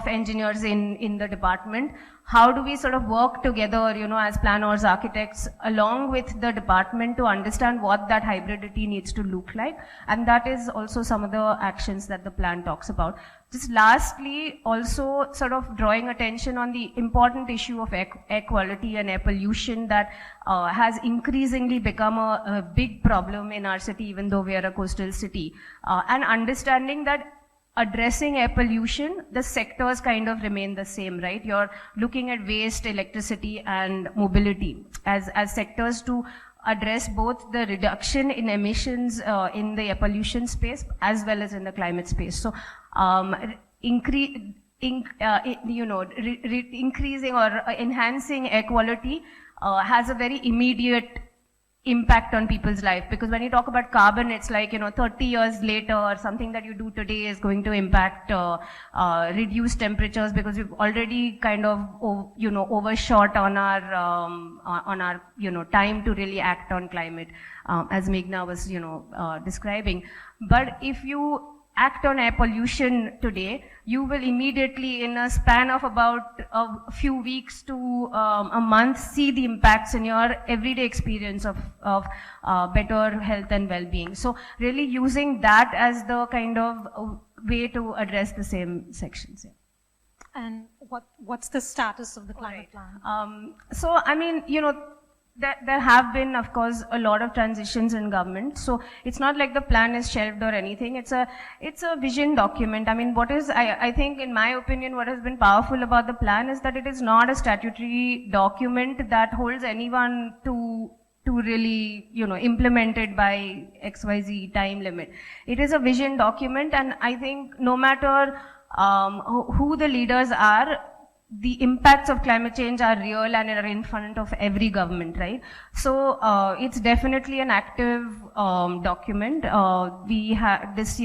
engineers in the department. How do we sort of work together, as planners, architects, along with the department to understand what that hybridity needs to look like? And that is also some of the actions that the plan talks about. Just lastly, also sort of drawing attention on the important issue of air quality and air pollution that has increasingly become a big problem in our city, even though we are a coastal city. And understanding that addressing air pollution, the sectors kind of remain the same, right? You're looking at waste, electricity, and mobility as sectors to address both the reduction in emissions in the air pollution space as well as in the climate space. So, increasing or enhancing air quality has a very immediate impact on people's life, because when you talk about carbon, it's like 30 years later, or something that you do today is going to impact reduced temperatures, because we've already kind of overshot on our time to really act on climate, as Meghna was describing. But if you act on air pollution today, you will immediately, in a span of about a few weeks to a month, see the impacts in your everyday experience of better health and well-being. So really using that as the kind of way to address the same sections. Yeah. And what's the status of the climate plan? So, I mean, there have been, of course, a lot of transitions in government. So it's not like the plan is shelved or anything. It's a vision document. I mean, I think, in my opinion, what has been powerful about the plan is that it is not a statutory document that holds anyone to really, implement it by XYZ time limit. It is a vision document, and I think no matter who the leaders are, the impacts of climate change are real and are in front of every government, right? So it's definitely an active document. We had this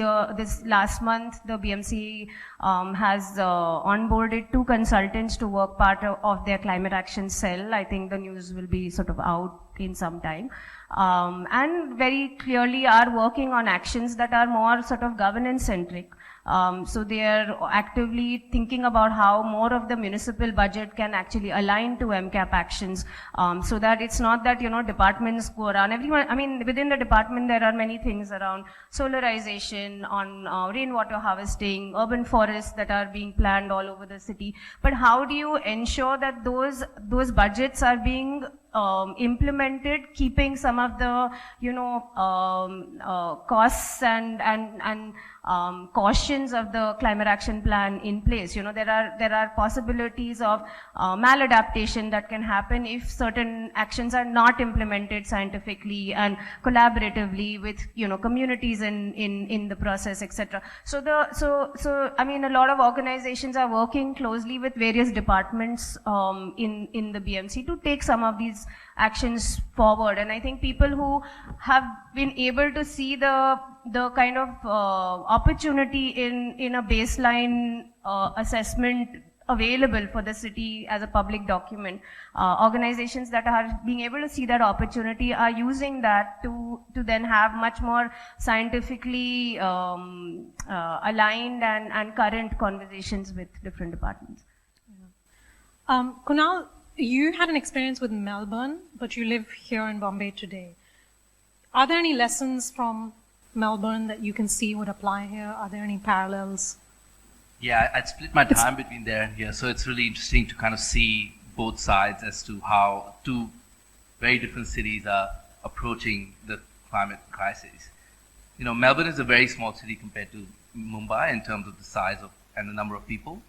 last month, the BMC has onboarded 2 consultants to work part of their climate action cell. I think the news will be sort of out in some time. And very clearly are working on actions that are more sort of governance centric. So they are actively thinking about how more of the municipal budget can actually align to MCAP actions, so that it's not that, departments go around. Everyone, I mean, within the department, there are many things around solarization, on rainwater harvesting, urban forests that are being planned all over the city. But how do you ensure that those budgets are being implemented, keeping some of the, costs and cautions of the climate action plan in place? There are possibilities of maladaptation that can happen if certain actions are not implemented scientifically and collaboratively with, communities in the process, etc. So I mean, a lot of organizations are working closely with various departments in the BMC to take some of these actions forward. And I think people who have been able to see the kind of opportunity in a baseline assessment available for the city as a public document, organizations that are being able to see that opportunity are using that to then have much more scientifically aligned and current conversations with different departments. Kunal, you had an experience with Melbourne, but you live here in Bombay today. Are there any lessons from Melbourne that you can see would apply here? Are there any parallels? Yeah, I'd split my time between there and here, so it's really interesting to kind of see both sides as to how two very different cities are approaching the climate crisis. You know, Melbourne is a very small city compared to Mumbai in terms of the size of and the number of people.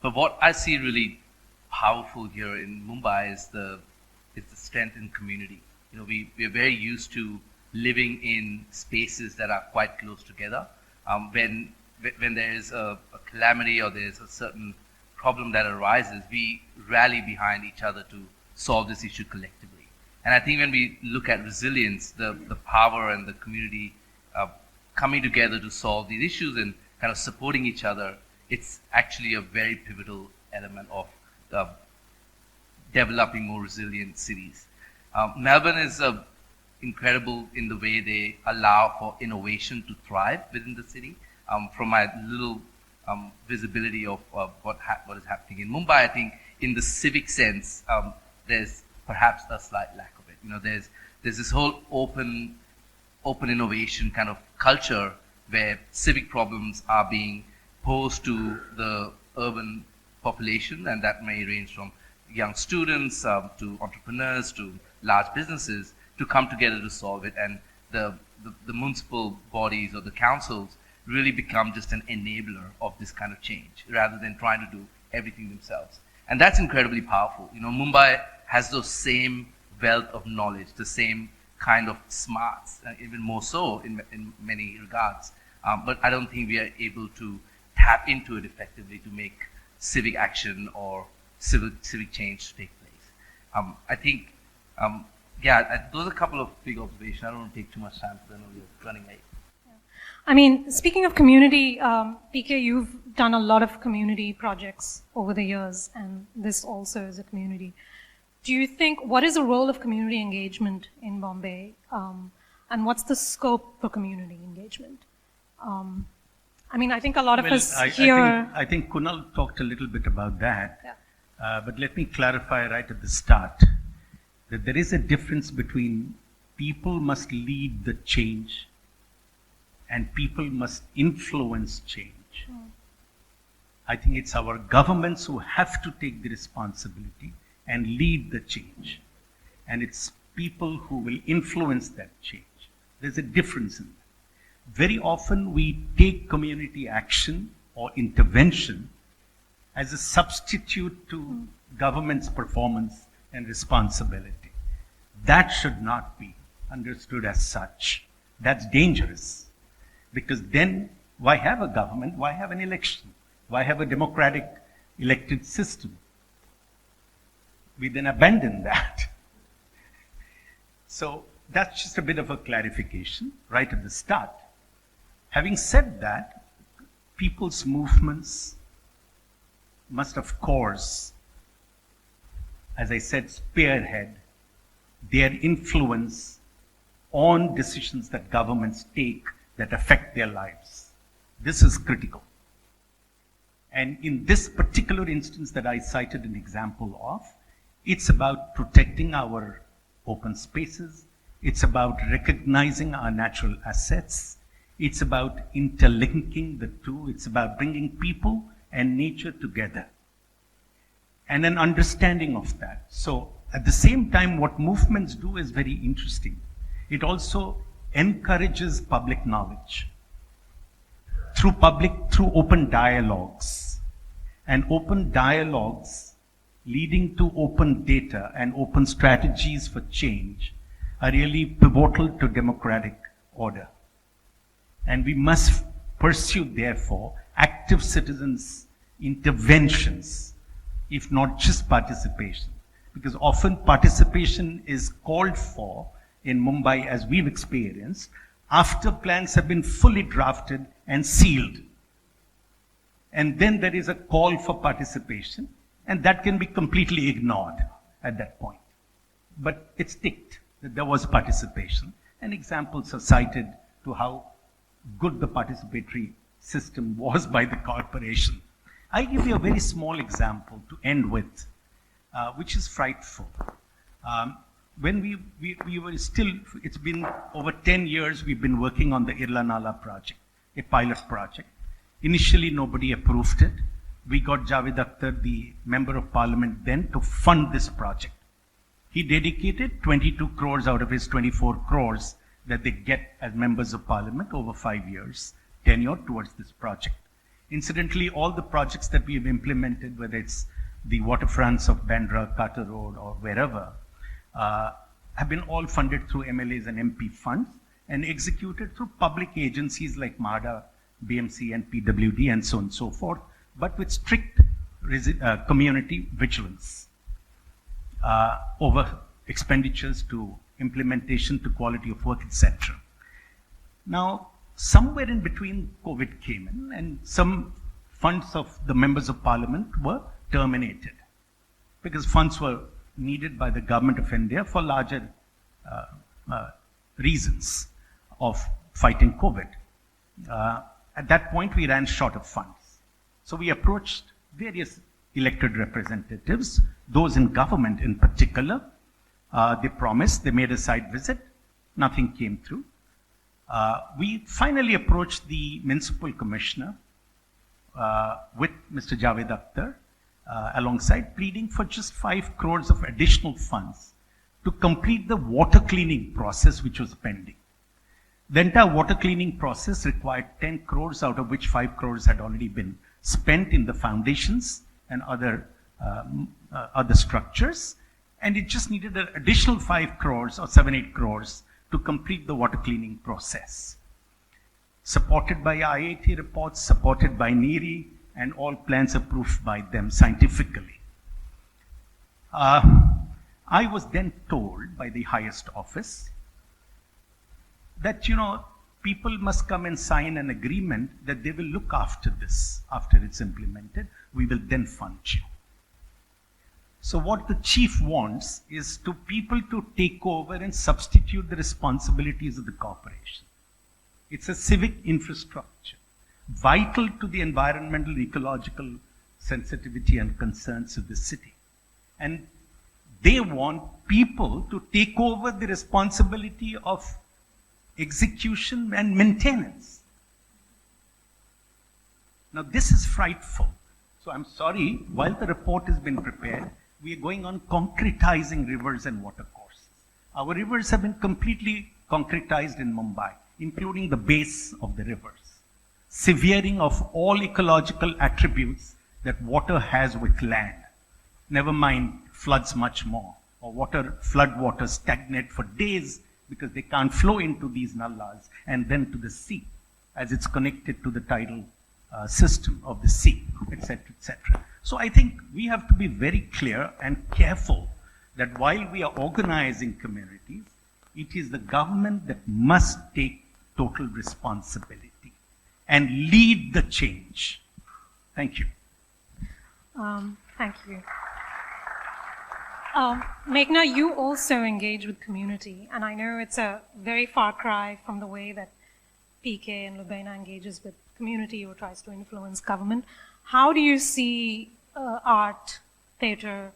But what I see really powerful here in Mumbai is the strength in community. You know, we are very used to living in spaces that are quite close together. When there is a calamity or there's a certain problem that arises, we rally behind each other to solve this issue collectively. And I think when we look at resilience, the power and the community coming together to solve these issues and kind of supporting each other, it's actually a very pivotal element of developing more resilient cities. Melbourne is incredible in the way they allow for innovation to thrive within the city. From my little visibility of what is happening in Mumbai, I think in the civic sense, there's perhaps a slight lack of it. You know, there's this whole open innovation kind of culture where civic problems are being posed to the urban population, and that may range from young students to entrepreneurs to large businesses to come together to solve it. And the municipal bodies or the councils really become just an enabler of this kind of change rather than trying to do everything themselves. And that's incredibly powerful. You know, Mumbai has those same wealth of knowledge, the same kind of smarts, even more so in many regards. But I don't think we are able to tap into it effectively to make civic action or civic change take place. I think, those are a couple of big observations. I don't want to take too much time because I know we're running late. I mean, speaking of community, PK, you've done a lot of community projects over the years, and this also is a community. Do you think, what is the role of community engagement in Bombay, and what's the scope for community engagement? I mean, I think a lot of us here... I think Kunal talked a little bit about that, but let me clarify right at the start that there is a difference between people must lead the change and people must influence change. I think it's our governments who have to take the responsibility and lead the change. And it's people who will influence that change. There's a difference in that. Very often we take community action or intervention as a substitute to government's performance and responsibility. That should not be understood as such. That's dangerous. Because then, why have a government? Why have an election? Why have a democratic elected system? We then abandon that. So that's just a bit of a clarification right at the start. Having said that, people's movements must, of course, as I said, spearhead their influence on decisions that governments take that affect their lives. This is critical. And in this particular instance that I cited an example of, it's about protecting our open spaces. It's about recognizing our natural assets. It's about interlinking the two. It's about bringing people and nature together. And an understanding of that. So at the same time, what movements do is very interesting. It also encourages public knowledge through open dialogues, and open dialogues leading to open data and open strategies for change are really pivotal to democratic order. And we must pursue, therefore, active citizens' interventions, if not just participation. Because often participation is called for in Mumbai, as we've experienced, after plans have been fully drafted and sealed. And then there is a call for participation, and that can be completely ignored at that point. But it's ticked that there was participation, and examples are cited to how good the participatory system was by the corporation. I'll give you a very small example to end with. which is frightful. When we were still, it's been over 10 years we've been working on the Irla Nala project, a pilot project. Initially, nobody approved it. We got Javed Akhtar, the Member of Parliament then, to fund this project. He dedicated 22 crores out of his 24 crores that they get as members of Parliament over 5 years tenure towards this project. Incidentally, all the projects that we have implemented, whether it's the waterfronts of Bandra, Carter Road, or wherever, have been all funded through MLAs and MP funds and executed through public agencies like MADA, BMC, and PWD, and so on and so forth, but with strict community vigilance over expenditures to implementation to quality of work, etc. Now, somewhere in between, COVID came in, and some funds of the members of Parliament were terminated because funds were needed by the government of India for larger reasons of fighting COVID. At that point, we ran short of funds. So we approached various elected representatives, those in government in particular. They promised, they made a site visit, nothing came through. We finally approached the municipal commissioner with Mr. Javed Akhtar alongside, pleading for just 5 crores of additional funds to complete the water cleaning process which was pending. The entire water cleaning process required 10 crores, out of which 5 crores had already been spent in the foundations and other structures. And it just needed an additional 5 crores or 7-8 crores to complete the water cleaning process. Supported by IIT reports, supported by NEERI, and all plans approved by them scientifically. I was then told by the highest office that, people must come and sign an agreement that they will look after this after it's implemented. We will then fund you. So what the chief wants is to people to take over and substitute the responsibilities of the corporation. It's a civic infrastructure, vital to the environmental, ecological sensitivity and concerns of the city. And they want people to take over the responsibility of execution and maintenance. Now this is frightful. So I'm sorry, while the report has been prepared, we are going on concretizing rivers and watercourses. Our rivers have been completely concretized in Mumbai, including the base of the rivers, severing of all ecological attributes that water has with land. Never mind floods much more, or flood water stagnate for days because they can't flow into these nallas and then to the sea, as it's connected to the tidal system of the sea, etc., etc. So I think we have to be very clear and careful that while we are organizing communities, it is the government that must take total responsibility and lead the change. Thank you. Thank you. Meghna, you also engage with community, and I know it's a very far cry from the way that PK and Lubaina engages with community or tries to influence government. How do you see art, theatre,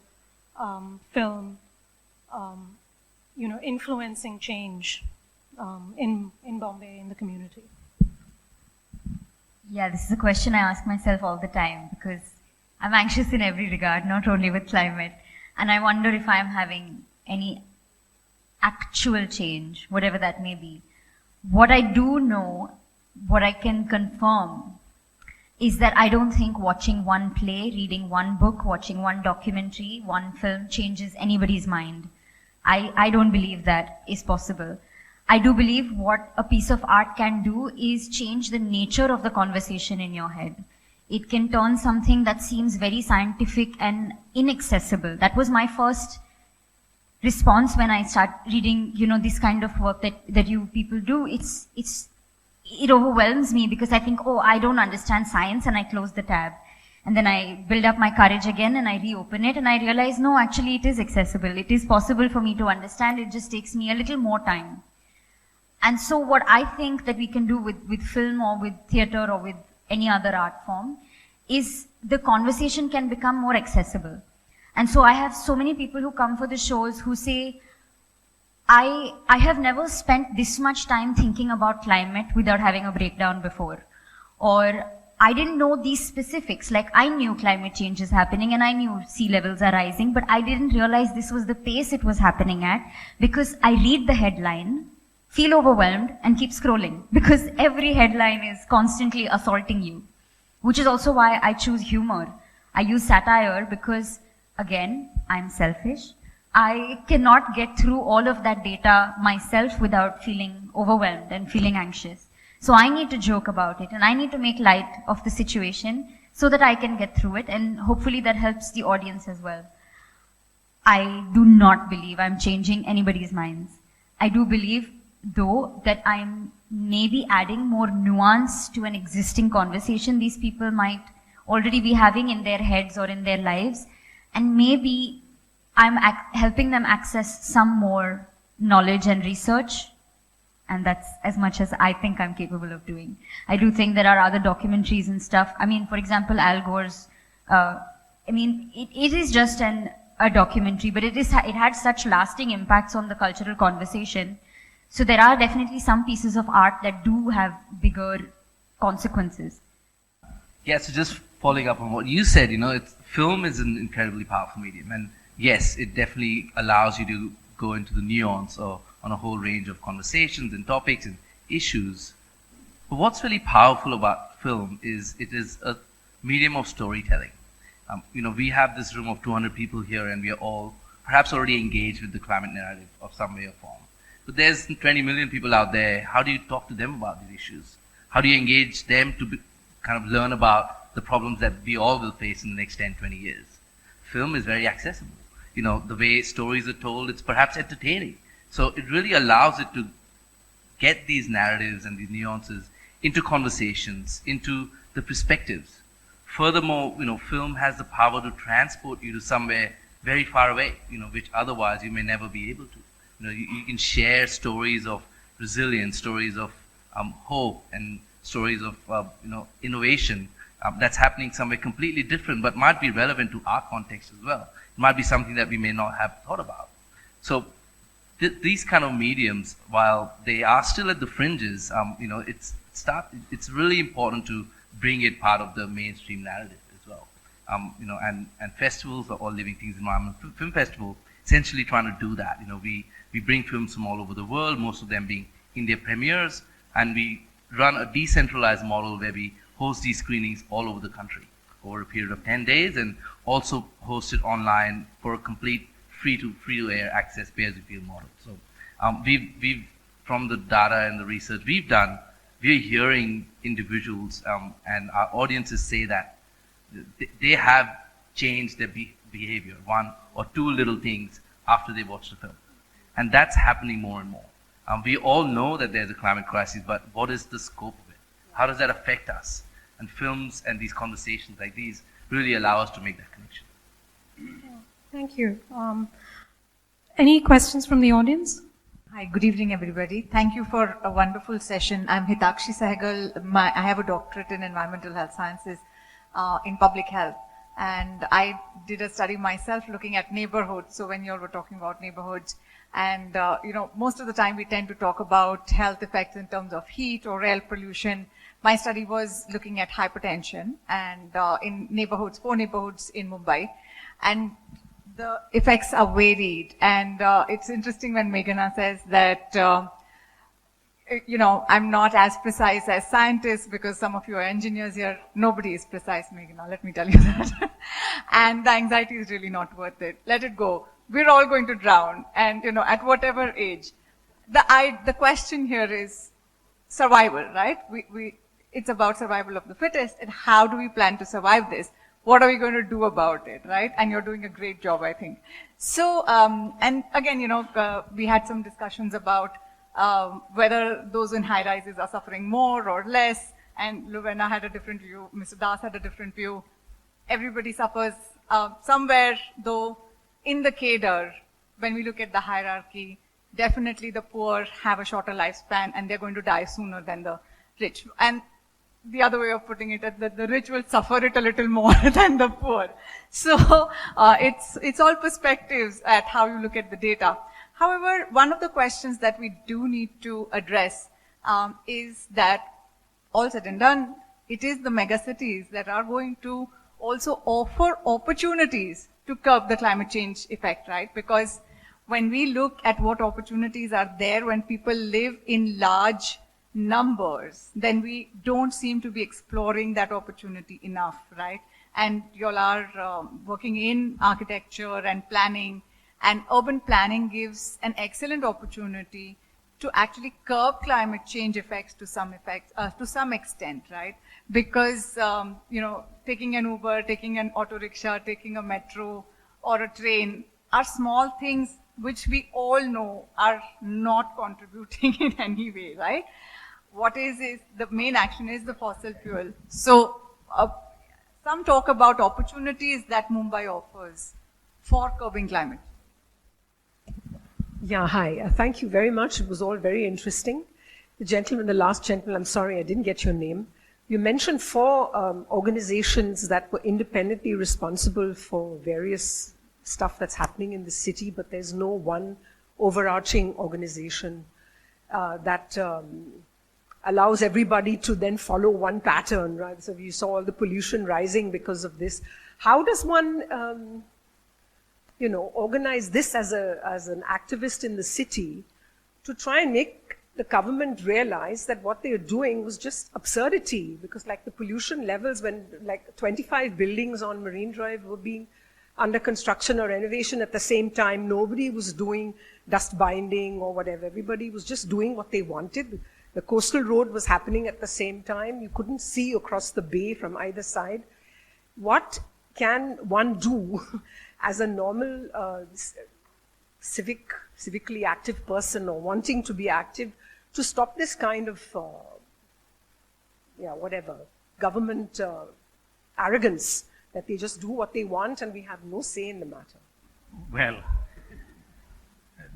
film, influencing change in Bombay, in the community? Yeah, this is a question I ask myself all the time because I'm anxious in every regard, not only with climate. And I wonder if I'm having any actual change, whatever that may be. What I do know, what I can confirm, is that I don't think watching one play, reading one book, watching one documentary, one film changes anybody's mind. I don't believe that is possible. I do believe what a piece of art can do is change the nature of the conversation in your head. It can turn something that seems very scientific and inaccessible. That was my first response when I start reading, this kind of work that you people do. It overwhelms me because I think, I don't understand science, and I close the tab. And then I build up my courage again and I reopen it and I realize, no, actually it is accessible. It is possible for me to understand. It just takes me a little more time. And so what I think that we can do with film or with theatre or with any other art form is the conversation can become more accessible. And so I have so many people who come for the shows who say, I have never spent this much time thinking about climate without having a breakdown before. Or I didn't know these specifics. Like, I knew climate change is happening and I knew sea levels are rising, but I didn't realize this was the pace it was happening at, because I read the headline, feel overwhelmed, and keep scrolling, because every headline is constantly assaulting you. Which is also why I choose humor. I use satire because, again, I'm selfish. I cannot get through all of that data myself without feeling overwhelmed and feeling anxious. So I need to joke about it and I need to make light of the situation so that I can get through it, and hopefully that helps the audience as well. I do not believe I'm changing anybody's minds. I do believe, though, that I'm maybe adding more nuance to an existing conversation these people might already be having in their heads or in their lives, and maybe I'm helping them access some more knowledge and research, and that's as much as I think I'm capable of doing. I do think there are other documentaries and stuff. I mean, for example, Al Gore's, it is just a documentary, but it had such lasting impacts on the cultural conversation. So there are definitely some pieces of art that do have bigger consequences. Yeah, so just following up on what you said, film is an incredibly powerful medium, and yes, it definitely allows you to go into the nuance or on a whole range of conversations and topics and issues. But what's really powerful about film is it is a medium of storytelling. We have this room of 200 people here, and we are all perhaps already engaged with the climate narrative of some way or form. But there's 20 million people out there. How do you talk to them about these issues? How do you engage them to kind of learn about the problems that we all will face in the next 10, 20 years? Film is very accessible. The way stories are told, it's perhaps entertaining. So it really allows it to get these narratives and these nuances into conversations, into the perspectives. Furthermore, film has the power to transport you to somewhere very far away, which otherwise you may never be able to. You can share stories of resilience, stories of hope, and stories of innovation that's happening somewhere completely different, but might be relevant to our context as well. It might be something that we may not have thought about. So these kind of mediums, while they are still at the fringes, it's really important to bring it part of the mainstream narrative as well. And festivals or Living Things Environment Film Festival essentially trying to do that. We bring films from all over the world, most of them being India premieres, and we run a decentralized model where we host these screenings all over the country over a period of 10 days, and also host it online for a complete free-to-air access pay-as-you-feel model. So we've from the data and the research we've done, we're hearing individuals and our audiences say that they have changed their behavior, one or two little things after they watch the film. And that's happening more and more. We all know that there's a climate crisis, but what is the scope of it? How does that affect us? And films and these conversations like these really allow us to make that connection. Thank you. Any questions from the audience? Hi, good evening, everybody. Thank you for a wonderful session. I'm Hitakshi Sehgal. I have a doctorate in environmental health sciences in public health. And I did a study myself looking at neighborhoods. So when you all were talking about neighborhoods, and most of the time we tend to talk about health effects in terms of heat or air pollution. My study was looking at hypertension and in neighborhoods, 4 neighborhoods in Mumbai. And the effects are varied. And it's interesting when Meghana says that, I'm not as precise as scientists because some of you are engineers here. Nobody is precise, Meghana, let me tell you that. And the anxiety is really not worth it. Let it go. We're all going to drown. And, at whatever age. The question here is survival, right? It's about survival of the fittest. And how do we plan to survive this? What are we going to do about it, right? And you're doing a great job, I think. So, and again, we had some discussions about whether those in high rises are suffering more or less. And Lubena had a different view. Mr. Das had a different view. Everybody suffers somewhere, though, in the cadre, when we look at the hierarchy, definitely the poor have a shorter lifespan and they're going to die sooner than the rich. And the other way of putting it, that the rich will suffer it a little more than the poor. So it's all perspectives at how you look at the data. However, one of the questions that we do need to address is that, all said and done, it is the megacities that are going to also offer opportunities to curb the climate change effect, right? Because when we look at what opportunities are there when people live in large numbers, then we don't seem to be exploring that opportunity enough, right? And you all are working in architecture and planning, and urban planning gives an excellent opportunity to actually curb climate change effects to some extent, right? Because taking an Uber, taking an auto rickshaw, taking a metro or a train are small things which we all know are not contributing in any way, right? What is the main action is the fossil fuel. So some talk about opportunities that Mumbai offers for curbing climate. Yeah, hi. Thank you very much. It was all very interesting. The last gentleman, I'm sorry, I didn't get your name. You mentioned 4 organizations that were independently responsible for various stuff that's happening in the city, but there's no one overarching organization that allows everybody to then follow one pattern, right? So you saw all the pollution rising because of this. How does one, organize this as an activist in the city to try and make the government realize that what they are doing was just absurdity? Because like the pollution levels, when like 25 buildings on Marine Drive were being under construction or renovation at the same time, nobody was doing dust binding or whatever. Everybody was just doing what they wanted. The coastal road was happening at the same time. You couldn't see across the bay from either side. What can one do as a normal civically active person or wanting to be active to stop this kind of, government arrogance that they just do what they want and we have no say in the matter? Well,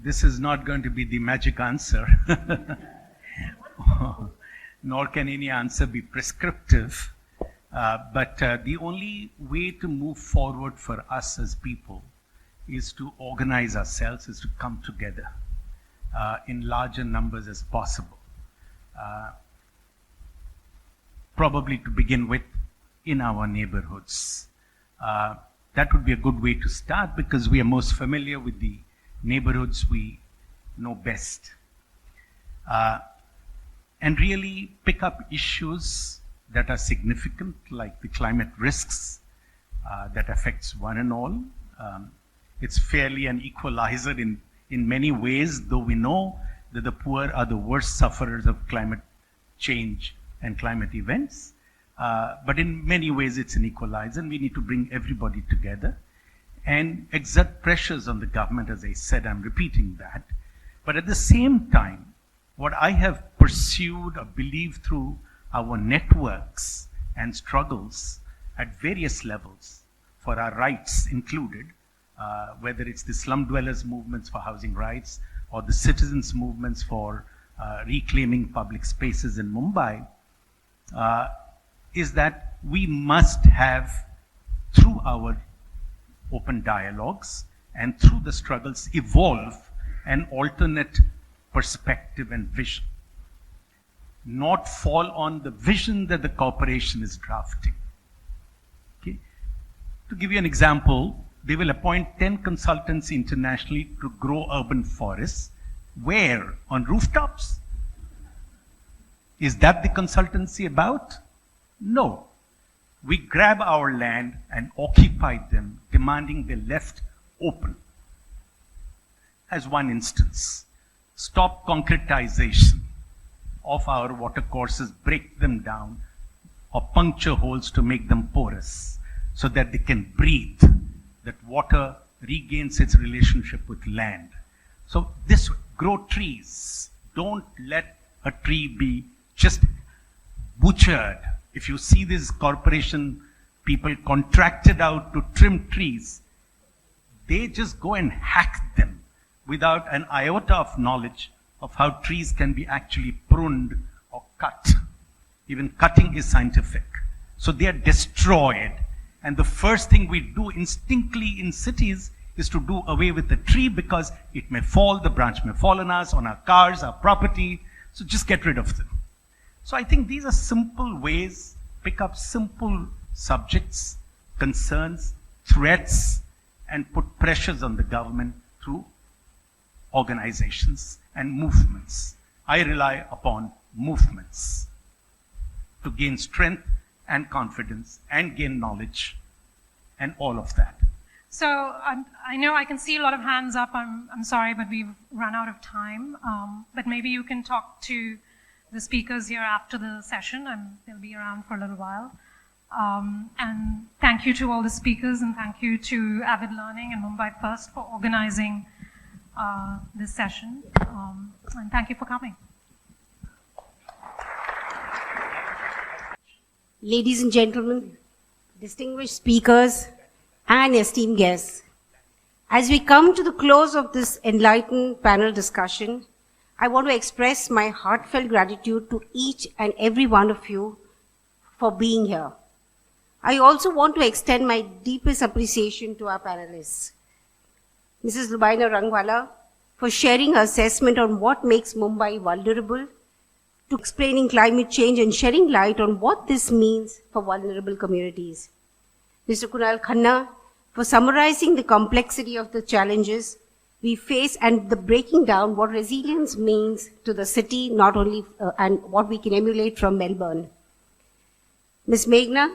this is not going to be the magic answer. Nor can any answer be prescriptive. But the only way to move forward for us as people is to organize ourselves, is to come together in larger numbers as possible. Probably to begin with, in our neighborhoods. That would be a good way to start because we are most familiar with the neighborhoods we know best. And really pick up issues that are significant, like the climate risks that affects one and all. It's fairly an equalizer in many ways, though we know that the poor are the worst sufferers of climate change and climate events. But in many ways it's an equalizer, and we need to bring everybody together and exert pressures on the government. As I said, I'm repeating that. But at the same time, what I have pursued or believed through our networks and struggles at various levels for our rights included, whether it's the slum dwellers movements for housing rights or the citizens movements for reclaiming public spaces in Mumbai, is that we must have, through our open dialogues and through the struggles, evolve an alternate perspective and vision, not fall on the vision that the corporation is drafting. Okay? To give you an example, they will appoint 10 consultants internationally to grow urban forests. Where? On rooftops? Is that the consultancy about? No. We grab our land and occupy them, demanding they're left open. As one instance. Stop concretization of our watercourses, break them down, or puncture holes to make them porous so that they can breathe, that water regains its relationship with land. So this, grow trees. Don't let a tree be just butchered. If you see these corporation people contracted out to trim trees, they just go and hack them without an iota of knowledge of how trees can be actually pruned or cut. Even cutting is scientific. So they are destroyed. And the first thing we do instinctively in cities is to do away with the tree because it may fall, the branch may fall on us, on our cars, our property. So just get rid of them. So I think these are simple ways, pick up simple subjects, concerns, threats, and put pressures on the government through organizations and movements. I rely upon movements to gain strength and confidence and gain knowledge and all of that. So I know I can see a lot of hands up. I'm sorry, but we've run out of time. But maybe you can talk to the speakers here after the session, and they'll be around for a little while. And thank you to all the speakers, and thank you to Avid Learning and Mumbai First for organizing this session. And thank you for coming. Ladies and gentlemen, distinguished speakers, and esteemed guests, as we come to the close of this enlightened panel discussion, I want to express my heartfelt gratitude to each and every one of you for being here. I also want to extend my deepest appreciation to our panelists. Mrs. Lubaina Rangwala for sharing her assessment on what makes Mumbai vulnerable, to explaining climate change and shedding light on what this means for vulnerable communities. Mr. Kunal Khanna for summarizing the complexity of the challenges we face and the breaking down what resilience means to the city, not only and what we can emulate from Melbourne. Ms. Meghna,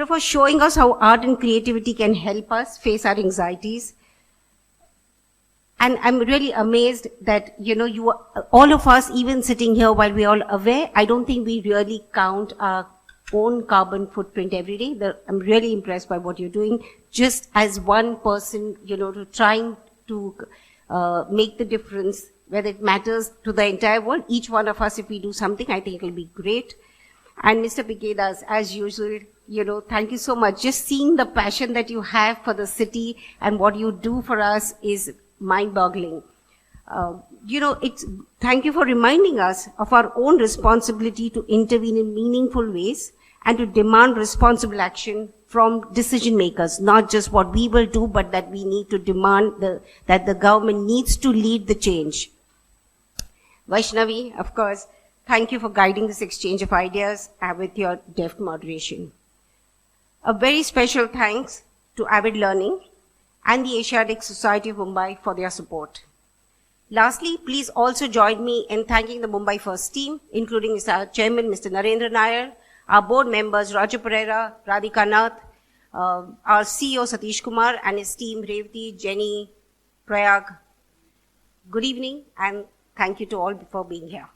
for showing us how art and creativity can help us face our anxieties. And I'm really amazed that, you all of us, even sitting here while we're all aware, I don't think we really count our own carbon footprint every day. I'm really impressed by what you're doing, just as one person, to trying to make the difference, whether it matters to the entire world. Each one of us, if we do something, I think it'll be great. And Mr. Pikedas, as usual, thank you so much. Just seeing the passion that you have for the city and what you do for us is mind-boggling. Thank you for reminding us of our own responsibility to intervene in meaningful ways and to demand responsible action from decision makers, not just what we will do, but that we need to demand that the government needs to lead the change. Vaishnavi, of course, thank you for guiding this exchange of ideas with your deft moderation. A very special thanks to Avid Learning and the Asiatic Society of Mumbai for their support. Lastly, please also join me in thanking the Mumbai First team, including our chairman, Mr. Narendra Nair, our board members, Roger Pereira, Radhika Nath, our CEO, Satish Kumar, and his team, Revati, Jenny, Prayag. Good evening, and thank you to all for being here.